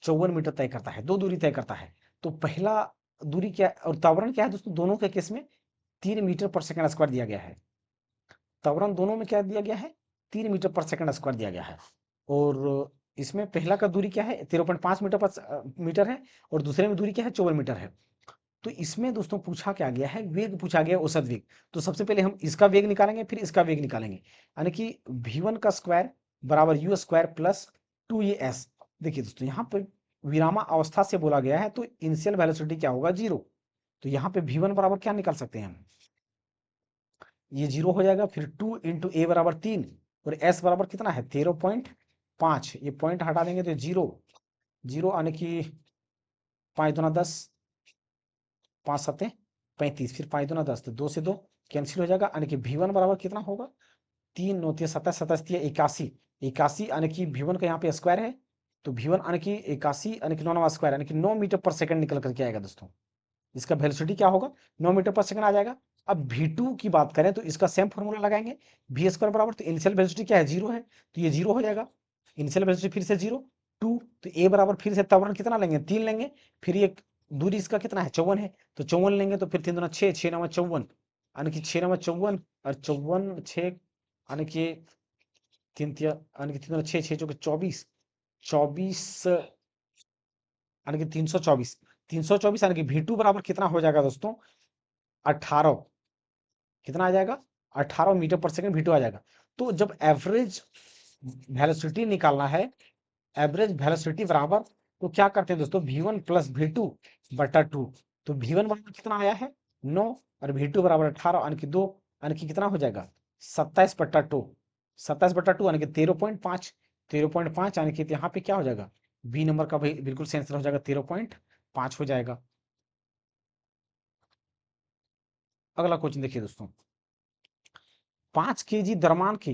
54 मीटर तय करता है, दो दूरी तय करता है। तो पहला दूरी क्या और त्वरण क्या है दोस्तों, दोनों के केस में 3 मीटर पर सेकंड स्क्वायर दिया गया है। त्वरण दोनों में क्या दिया गया है, 3 मीटर पर सेकंड स्क्वायर दिया गया है। और इसमें पहला का दूरी क्या है, 13.5 मीटर है, और दूसरे में दूरी क्या है, 54 मीटर है। तो इसमें दोस्तों पूछा क्या गया है, वेग पूछा गया, औसत वेग। तो सबसे पहले हम इसका वेग निकालेंगे, फिर इसका वेग निकालेंगे, यानी कि v1 का स्क्वायर बराबर यू स्क्वायर प्लस 2as। देखिए दोस्तों, यहाँ पे विरामा अवस्था से बोला गया है, तो इनिशियल वेलोसिटी क्या होगा, 0। तो यहाँ पे v1 बराबर क्या निकाल सकते हैं हम, ये 0 हो जाएगा। फिर 2 इंटू ए बराबर 3, और एस बराबर कितना है, 13.5। ये पॉइंट हटा देंगे तो 0 0 यानी कि 5 दूना 10, 5 सत्ते 35, फिर 5 दूना 10, तो 2 से 2 कैंसिल हो जाएगा, यानी कि v1 बराबर कितना होगा, 3 9 27 27 81, 81 यानी कि v1 का यहाँ पे स्क्वायर है, तो v1 यानी कि 81 यानी कि 9 स्क्वायर यानी कि 9 मीटर पर सेकंड निकल करके आएगा दोस्तों। इसका वेलोसिटी क्या होगा, 9 मीटर पर सेकंड आ जाएगा। अब v2 की बात करें तो इसका सेम फॉर्मूला लगाएंगे, v स्क्वायर बराबर, तो इनिशियल वेलोसिटी क्या है, 0 है, तो ये 0 हो जाएगा। इनिशियल वेलोसिटी फिर से 0, 2, तो ए बराबर फिर से त्वरण कितना लेंगे, 3 लेंगे। फिर ये दूरी इसका कितना है, 54 है, तो 54 लेंगे, तो फिर 3 दूना 6, 6 9 54, यानी कि 6 9 54, और 54 6 यानी कि 3 यानी कि 3 दूना 6, 6 चौके 24, 24 यानी कि 324, 324 यानी कि v2 बराबर कितना हो जाएगा दोस्तों, 18। कितना आ जाएगा, 18 मीटर पर सेकंड v2 आ जाएगा। तो जब एवरेज वेलोसिटी निकालना है, एवरेज वेलोसिटी बराबर, तो क्या करते हैं दोस्तों, v1 प्लस v2/2। तो v1 बराबर कितना आया है, 9, और v2 बराबर 18 यानी कि 2, यानी कि कितना हो जाएगा, 27/2, 27/2 यानी कि 13.5, 13.5 यानी कि यहाँ पे क्या हो जाएगा, बी नंबर का भाई बिल्कुल सही आंसर हो जाएगा, 13.5 हो जाएगा। अगला क्वेश्चन देखिए दोस्तों, 5 kg द्रव्यमान की,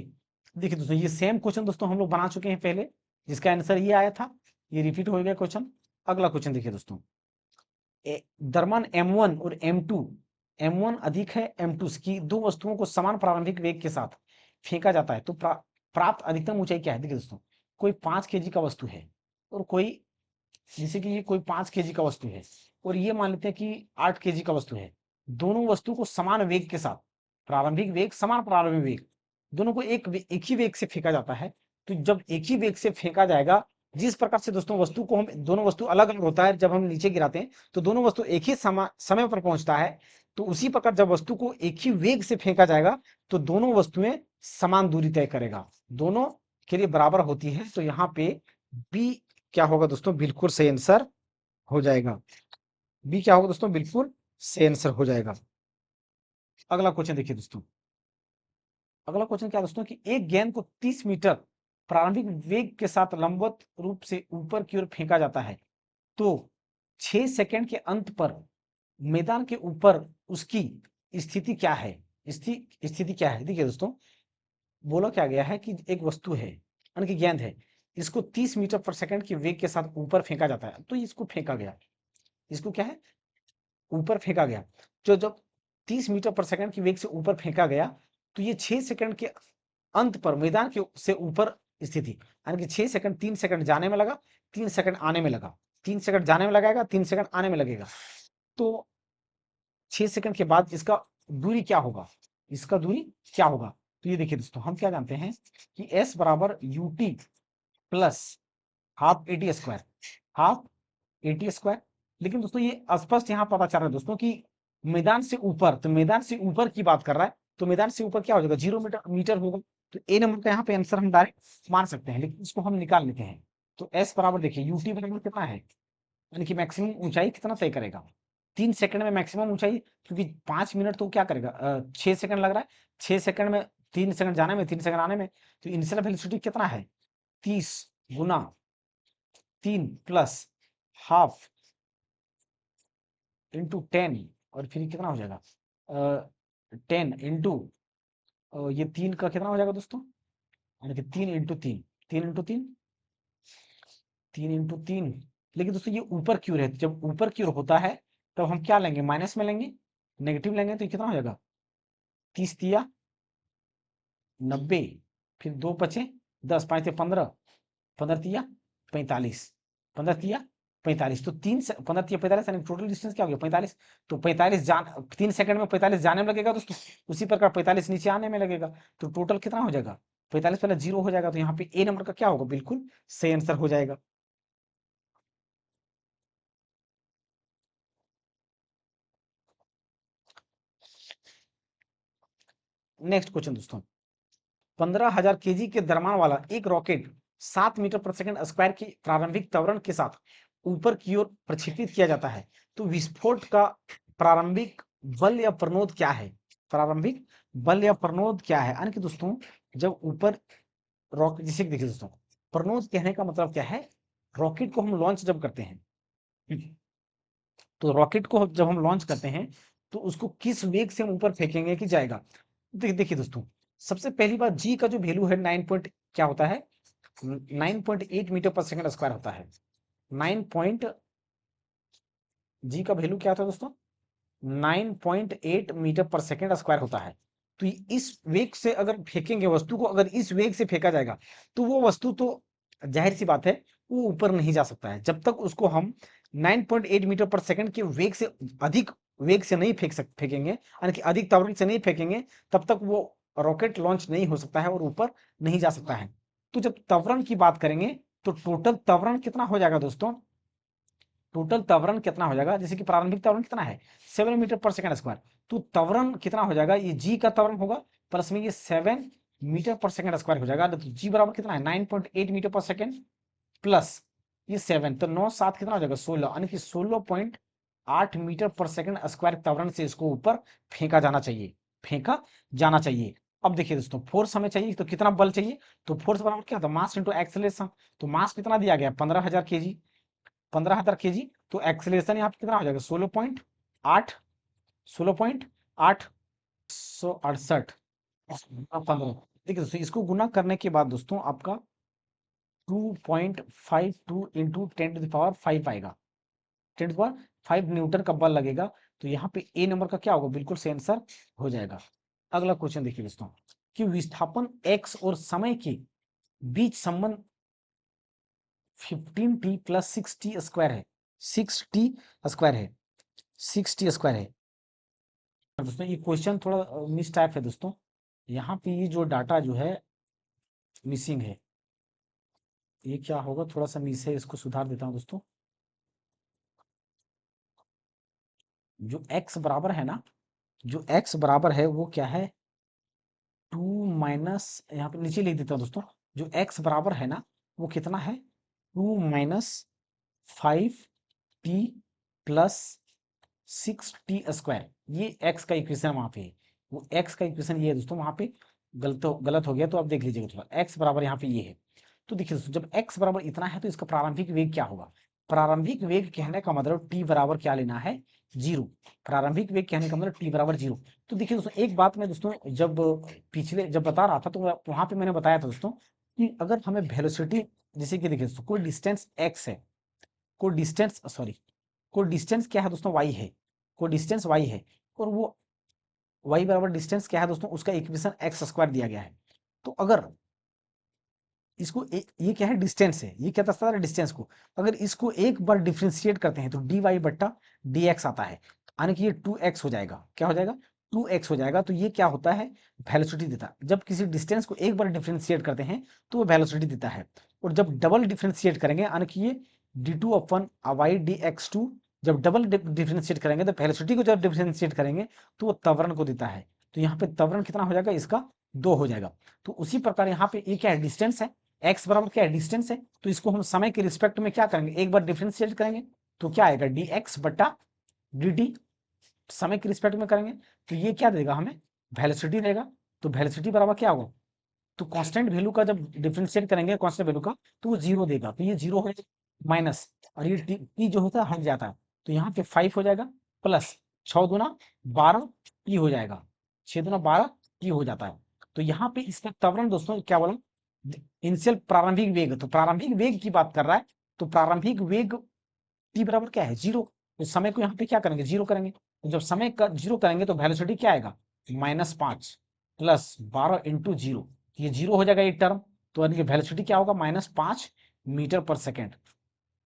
देखिए दोस्तों ये सेम क्वेश्चन दोस्तों हम लोग बना चुके हैं पहले, जिसका आंसर ये आया था, ये रिपीट हो गया क्वेश्चन। अगला क्वेश्चन देखिए दोस्तों, द्रव्यमान m1 और m2, m1 अधिक है m2 की दो वस्तुओं को समान प्रारंभिक वेग के साथ फेंका जाता है, तो प्राप्त अधिकतम ऊंचाई क्या है। देखिए दोस्तों, कोई 5 kg का वस्तु है, और कोई, जैसे कि ये कोई 5 kg का वस्तु है, और ये मान लेते हैं कि 8 kg का वस्तु है। दोनों वस्तु को समान वेग के साथ, प्रारंभिक वेग समान प्रारंभिक वेग, दोनों को एक ही वेग से फेंका जाता है। तो जब एक ही वेग से फेंका जाएगा, जिस प्रकार से दोस्तों वस्तु को हम, दोनों वस्तु अलग अलग होता है, जब हम नीचे गिराते हैं तो दोनों वस्तु एक ही समय पर पहुंचता है। तो उसी प्रकार जब वस्तु को एक ही वेग से फेंका जाएगा, तो दोनों वस्तुएं समान दूरी तय करेगा, दोनों के लिए बराबर होती है। तो यहाँ पे बी क्या होगा दोस्तों, बिल्कुल सही आंसर हो जाएगा। बी क्या होगा दोस्तों, बिल्कुल सही आंसर हो जाएगा। अगला क्वेश्चन देखिए दोस्तों, अगला क्वेश्चन क्या है दोस्तों, कि एक गेंद को 30 मीटर प्रारंभिक वेग के साथ लंबवत रूप से ऊपर की ओर फेंका जाता है, तो 6 सेकंड के अंत पर मैदान के ऊपर उसकी स्थिति क्या है, स्थिति क्या है। देखिए दोस्तों, बोला क्या गया है कि एक वस्तु है, यानी कि गेंद है, इसको 30 मीटर पर सेकंड के वेग के साथ ऊपर फेंका जाता है, तो इसको फेंका गया, इसको क्या है, ऊपर फेंका गया। जो जब 30 मीटर पर सेकंड की वेग से ऊपर फेंका गया, तो ये 6 सेकंड के अंत पर मैदान के से ऊपर स्थिति, यानी कि 6 सेकंड, 3 सेकंड जाने में लगा, 3 सेकंड आने में लगा, 3 सेकंड जाने में लगाएगा, 3 सेकंड आने में लगेगा। तो 6 सेकंड के बाद इसका दूरी क्या होगा, इसका दूरी क्या होगा? तो ये देखिए दोस्तों, हम क्या जानते हैं कि S बराबर ut plus half A T square, half A T square. लेकिन दोस्तों ये स्पष्ट यहाँ पता चल रहा है दोस्तों कि मैदान से ऊपर, तो मैदान से ऊपर की बात कर रहा है, तो मैदान से ऊपर क्या हो जाएगा, 0 मीटर होगा। तो ए नंबर का यहाँ पे आंसर हम डायरेक्ट मान सकते हैं, लेकिन इसको हम निकाल लेते हैं। तो एस बराबर देखिए यूटी बराबर कितना है, यानी कि मैक्सिमम ऊंचाई कितना तय करेगा, 3 सेकंड में मैक्सिमम ऊंचाई, क्योंकि 5 मिनट तो क्या करेगा, 6 सेकंड लग रहा है, 6 सेकंड में 3 सेकंड जाने में, 3 सेकंड आने में, तो इनिशियल वेलोसिटी कितना है, 30 × 3 प्लस हाफ इंटू 10, और फिर कितना हो जाएगा, 10 इंटू ये 3 का कितना हो जाएगा दोस्तों, यानी कि 3 × 3, 3 × 3, 3 × 3। लेकिन दोस्तों ये ऊपर की ओर है, जब ऊपर की ओर होता है तब हम क्या लेंगे, माइनस में लेंगे, नेगेटिव लेंगे, तो ये कितना हो जाएगा, 30 तिया 90, फिर 2 बचे 10, 5 15, 15 तिया 45, 15 तिया 45, तो 3 से 15 तिया 45, यानी टोटल डिस्टेंस क्या हो गया, 45। तो 45 जान 3 सेकंड में 45 जाने में लगेगा दोस्तों, उसी प्रकार 45 नीचे आने में लगेगा, तो टोटल कितना हो जाएगा, 45 पहले 0 हो जाएगा, तो यहाँ पे ए नंबर का क्या होगा, बिल्कुल सही आंसर हो जाएगा। नेक्स्ट क्वेश्चन दोस्तों, 15,000 केजी के द्रव्यमान वाला एक रॉकेट 7 मीटर प्रति सेकंड स्क्वायर की प्रारंभिक त्वरण के साथ ऊपर की ओर प्रक्षेपित किया जाता है, तो विस्फोट का प्रारंभिक बल या प्रणोद क्या है, प्रारंभिक बल या प्रणोद क्या है, यानी कि दोस्तों जब ऊपर रॉकेट, जिसे देखिए दोस्तों, प्रणोद कहने का मतलब क्या है, रॉकेट को हम लॉन्च जब करते हैं, तो रॉकेट को जब हम लॉन्च करते हैं तो उसको किस वेग से हम ऊपर फेंकेंगे कि जाएगा। देखिए दोस्तों, सबसे पहली बात, जी का जो वैल्यू है 9 पॉइंट क्या होता है, 9.8 मीटर पर सेकंड स्क्वायर होता है। 9 पॉइंट, जी का वैल्यू क्या होता है दोस्तों, 9.8 मीटर पर सेकंड स्क्वायर होता है। तो इस वेग से अगर फेंकेंगे वस्तु को, अगर इस वेग से फेंका जाएगा, तो वो वस्तु तो जाहिर सी बात है वो ऊपर नहीं जा सकता है, जब तक उसको हम 9.8 मीटर पर सेकंड के वेग से अधिक वेग से नहीं फेंकेंगे, यानी कि अधिक त्वरण से नहीं फेंकेंगे, तब तक वो रॉकेट लॉन्च नहीं हो सकता है और ऊपर नहीं जा सकता है। तो जब त्वरण की बात करेंगे, तो टोटल त्वरण कितना हो जाएगा दोस्तों, टोटल त्वरण कितना हो जाएगा, जैसे कि प्रारंभिक त्वरण कितना है 7 मीटर पर सेकंड स्क्वायर, तो त्वरण कितना हो जाएगा, ये जी का त्वरण होगा प्लस में ये 7 मीटर पर सेकंड स्क्वायर हो जाएगा, तो जी बराबर कितना है 9.8 मीटर पर सेकंड प्लस ये 7, तो 9 7 कितना हो जाएगा 16, यानी कि 16.8 मीटर पर सेकंड स्क्वायर त्वरण से इसको ऊपर फेंका जाना चाहिए, फेंका जाना चाहिए। अब देखिए दोस्तों, फोर्स हमें चाहिए तो कितना बल चाहिए, तो फोर्स बराबर क्या होता है, मास इंटू एक्सेलरेशन। तो मास कितना दिया गया 15,000 केजी, 15,000 केजी, तो एक्सेलरेशन यहाँ पे कितना हो जाएगा 16.8, 16.8, 168, 15। देखिए दोस्तों, इसको गुना करने के बाद दोस्तों आपका 2.52 इंटू 10⁵ आएगा, 10⁵ न्यूटन का बल लगेगा। तो यहाँ पे ए नंबर का क्या होगा, बिल्कुल सही आंसर हो जाएगा। अगला क्वेश्चन देखिए दोस्तों, कि विस्थापन एक्स और समय के बीच संबंध 15t प्लस 6t स्क्वायर है, 6t स्क्वायर है, 6t स्क्वायर है। दोस्तों ये क्वेश्चन थोड़ा मिस टाइप है दोस्तों, यहाँ पे ये जो डाटा जो है मिसिंग है, ये क्या होगा, थोड़ा सा मिस है, इसको सुधार देता हूँ दोस्तों। जो x बराबर है ना, जो x बराबर है वो क्या है, 2 माइनस, यहाँ पे नीचे लिख देता हूँ दोस्तों, जो x बराबर है ना वो कितना है, 2 minus 5t plus 6t square, ये x का इक्वेशन वहां पे है, वो x का इक्वेशन ये है दोस्तों, वहां पे गलत हो गया, तो आप देख लीजिएगा थोड़ा, x बराबर यहाँ पे ये है। तो देखिए दोस्तों, जब x बराबर इतना है तो इसका प्रारंभिक वेग क्या होगा, प्रारंभिक वेग कहने का मतलब टी बराबर क्या लेना है, 0। प्रारंभिक वेग कहने का मतलब टी बराबर 0। तो देखिए दोस्तों, एक बात मैं दोस्तों जब बता रहा था तो वहां पे मैंने बताया था दोस्तों कि अगर हमें वेलोसिटी, जैसे कि देखिए दोस्तों, कोई डिस्टेंस x है, कोई डिस्टेंस सॉरी कोई डिस्टेंस क्या है दोस्तों, y है, कोई डिस्टेंस y है, और वो y बराबर डिस्टेंस क्या है दोस्तों, उसका इक्वेशन एक्स स्क्वायर दिया गया है। तो अगर इसको ये क्या है, डिस्टेंस है, ये क्या दर्शा रहा है, डिस्टेंस को। अगर इसको एक बार डिफ्रेंशिएट करते हैं तो डी वाई बट्टा डी एक्स आता है, यानी कि ये 2x हो जाएगा। क्या हो जाएगा, 2x हो जाएगा। तो ये क्या होता है, वेलोसिटी देता है। जब किसी डिस्टेंस को एक बार डिफ्रेंशिएट करते हैं तो वो वेलोसिटी देता है। और जब डबल डिफ्रेंशिएट करेंगे, यानी कि ये d2 y d x two, जब डबल डिफ्रेंशिएट करेंगे तो वेलोसिटी को जब डिफ्रेंशिएट करेंगे तो वो त्वरण को देता है। तो यहाँ पे त्वरण कितना हो जाएगा, इसका 2 हो जाएगा। तो उसी प्रकार यहाँ पे ये क्या है, डिस्टेंस है, एक्स बराबर क्या है, डिस्टेंस है। तो इसको हम समय के रिस्पेक्ट में क्या करेंगे, एक बार डिफरेंशिएट करेंगे तो क्या आएगा, डी एक्स बट्टा डी टी, समय के रिस्पेक्ट में करेंगे तो ये क्या देगा हमें, वेलोसिटी देगा। तो वेलोसिटी बराबर क्या होगा, तो कांस्टेंट वैल्यू का जब डिफरेंशिएट करेंगे कांस्टेंट वैल्यू का तो वो 0 देगा। तो ये 0 हो जाएगा माइनस, और ये टी जो होता है हट जाता है। तो यहाँ पे 5 हो जाएगा प्लस 6 दूना 12 टी हो जाएगा, 6 दूना 12 टी हो जाता है। तो यहाँ पे इसका त्वरण दोस्तों क्या बोला, इनिशियल प्रारंभिक वेग, तो प्रारंभिक वेग की बात कर रहा है। तो प्रारंभिक वेग टी बराबर क्या है, 0। तो समय को यहाँ पे क्या करेंगे, 0 करेंगे। तो जब समय का 0 करेंगे तो वेलोसिटी क्या आएगा, -5 प्लस 12 इंटू 0, ये 0 हो जाएगा ये टर्म। तो यानी कि वेलोसिटी क्या होगा, -5 मीटर पर सेकेंड,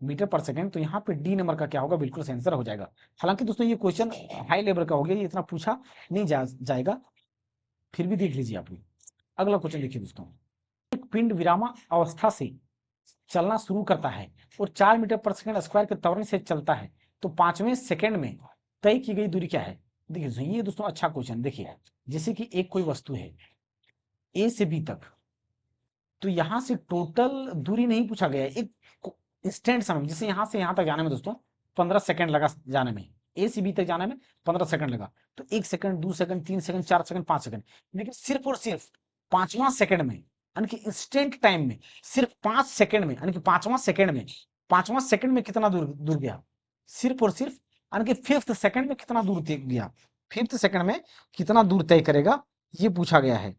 मीटर पर सेकेंड। तो यहाँ पे डी नंबर का क्या होगा, बिल्कुल सही आंसर हो जाएगा। हालांकि दोस्तों ये क्वेश्चन हाई लेवल का हो गया, ये इतना पूछा नहीं जाएगा, फिर भी देख लीजिए आप। अगला क्वेश्चन देखिए दोस्तों, एक पिंड विरामा अवस्था से चलना शुरू करता है और 4 मीटर पर सेकंड स्क्वायर के त्वरण से चलता है, तो 5वें सेकंड में तय की गई दूरी क्या है। देखिए ये दोस्तों अच्छा क्वेश्चन। देखिए जैसे कि एक कोई वस्तु है ए से बी तक, तो यहां से टोटल दूरी नहीं पूछा गया है, एक इंस्टेंट समय, जैसे यहां से यहां तक जाने में दोस्तों 15 सेकंड लगा जाने में, ए से बी तक जाने में 15 सेकंड लगा। तो 1 second, 2 second, 3 second, 4 second, 5 second, लेकिन सिर्फ और सिर्फ 5वां सेकंड में, यानी कि इंस्टेंट टाइम में, सिर्फ 5 सेकंड में, यानी कि 5वां सेकंड में, 5वां सेकंड में कितना दूर दूर गया, सिर्फ और सिर्फ, यानी कि 5th सेकंड में कितना दूर तय गया, 5th सेकंड में कितना दूर तय करेगा, ये पूछा गया है।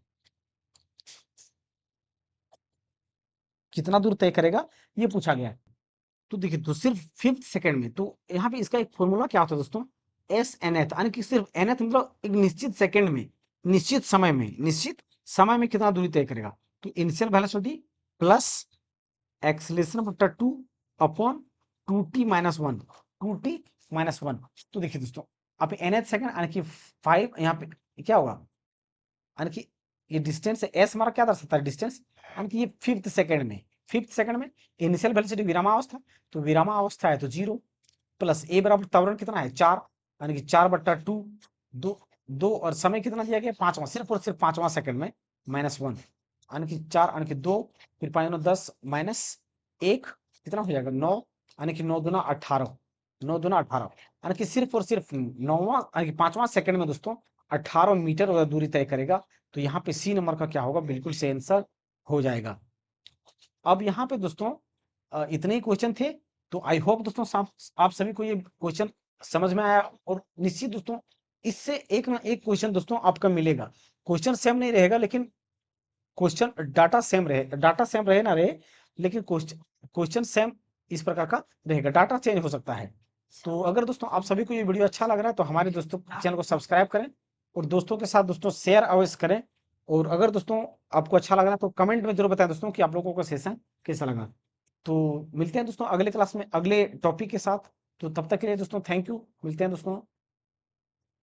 कितना दूर तय करेगा, ये पूछा गया है। तो देखिए, तो सिर्फ 5th सेकंड में, तो यहाँ पे इसका एक फॉर्मूला क्या होता है दोस्तों, एस एन एथ, यानी कि सिर्फ nth मतलब एक निश्चित सेकंड में, निश्चित समय में कितना दूरी तय करेगा। तो इनिशियल वेलोसिटी प्लस एक्सीलरेशन बटा 2 अपॉन 2t-1, 2t-1। तो देखिए दोस्तों, अब nth सेकंड यानी कि 5, यहाँ पे क्या होगा, यानी कि ये डिस्टेंस है, एस हमारा क्या दर्शाता है, डिस्टेंस, यानी कि ये 5th सेकंड में, 5th सेकंड में इनिशियल वेलोसिटी विरामावस्था, तो विरामावस्था है तो 0 प्लस ए बराबर त्वरण कितना है 4, यानी कि 4/2, 2 और समय कितना दिया गया 5वां, सिर्फ और सिर्फ 5वां सेकंड में -1, यानी कि 4, यानी कि 2, फिर 5 10 माइनस 1 कितना हो जाएगा 9, यानी कि 9 दूना 18, 9 दूना 18, यानी कि सिर्फ और सिर्फ 9वां यानी कि 5वां सेकंड में दोस्तों 18 मीटर दूरी तय करेगा। तो यहाँ पे सी नंबर का क्या होगा, बिल्कुल सही आंसर हो जाएगा। अब यहाँ पे दोस्तों इतने ही क्वेश्चन थे। तो आई होप दोस्तों आप सभी को ये क्वेश्चन समझ में आया, और निश्चित दोस्तों इससे एक ना एक क्वेश्चन दोस्तों आपका मिलेगा। क्वेश्चन सेम नहीं रहेगा, लेकिन क्वेश्चन डाटा सेम रहे ना रहे, लेकिन क्वेश्चन सेम इस प्रकार का रहेगा, डाटा चेंज हो सकता है। तो अगर दोस्तों आप सभी को ये वीडियो अच्छा लग रहा है तो हमारे दोस्तों चैनल को सब्सक्राइब करें, और दोस्तों के साथ दोस्तों शेयर अवश्य करें। और अगर दोस्तों आपको अच्छा लग रहा है तो कमेंट में जरूर बताएं दोस्तों कि आप लोगों को सेशन कैसा लगा। तो मिलते हैं दोस्तों अगले क्लास में अगले टॉपिक के साथ। तो तब तक के लिए दोस्तों थैंक यू, मिलते हैं दोस्तों।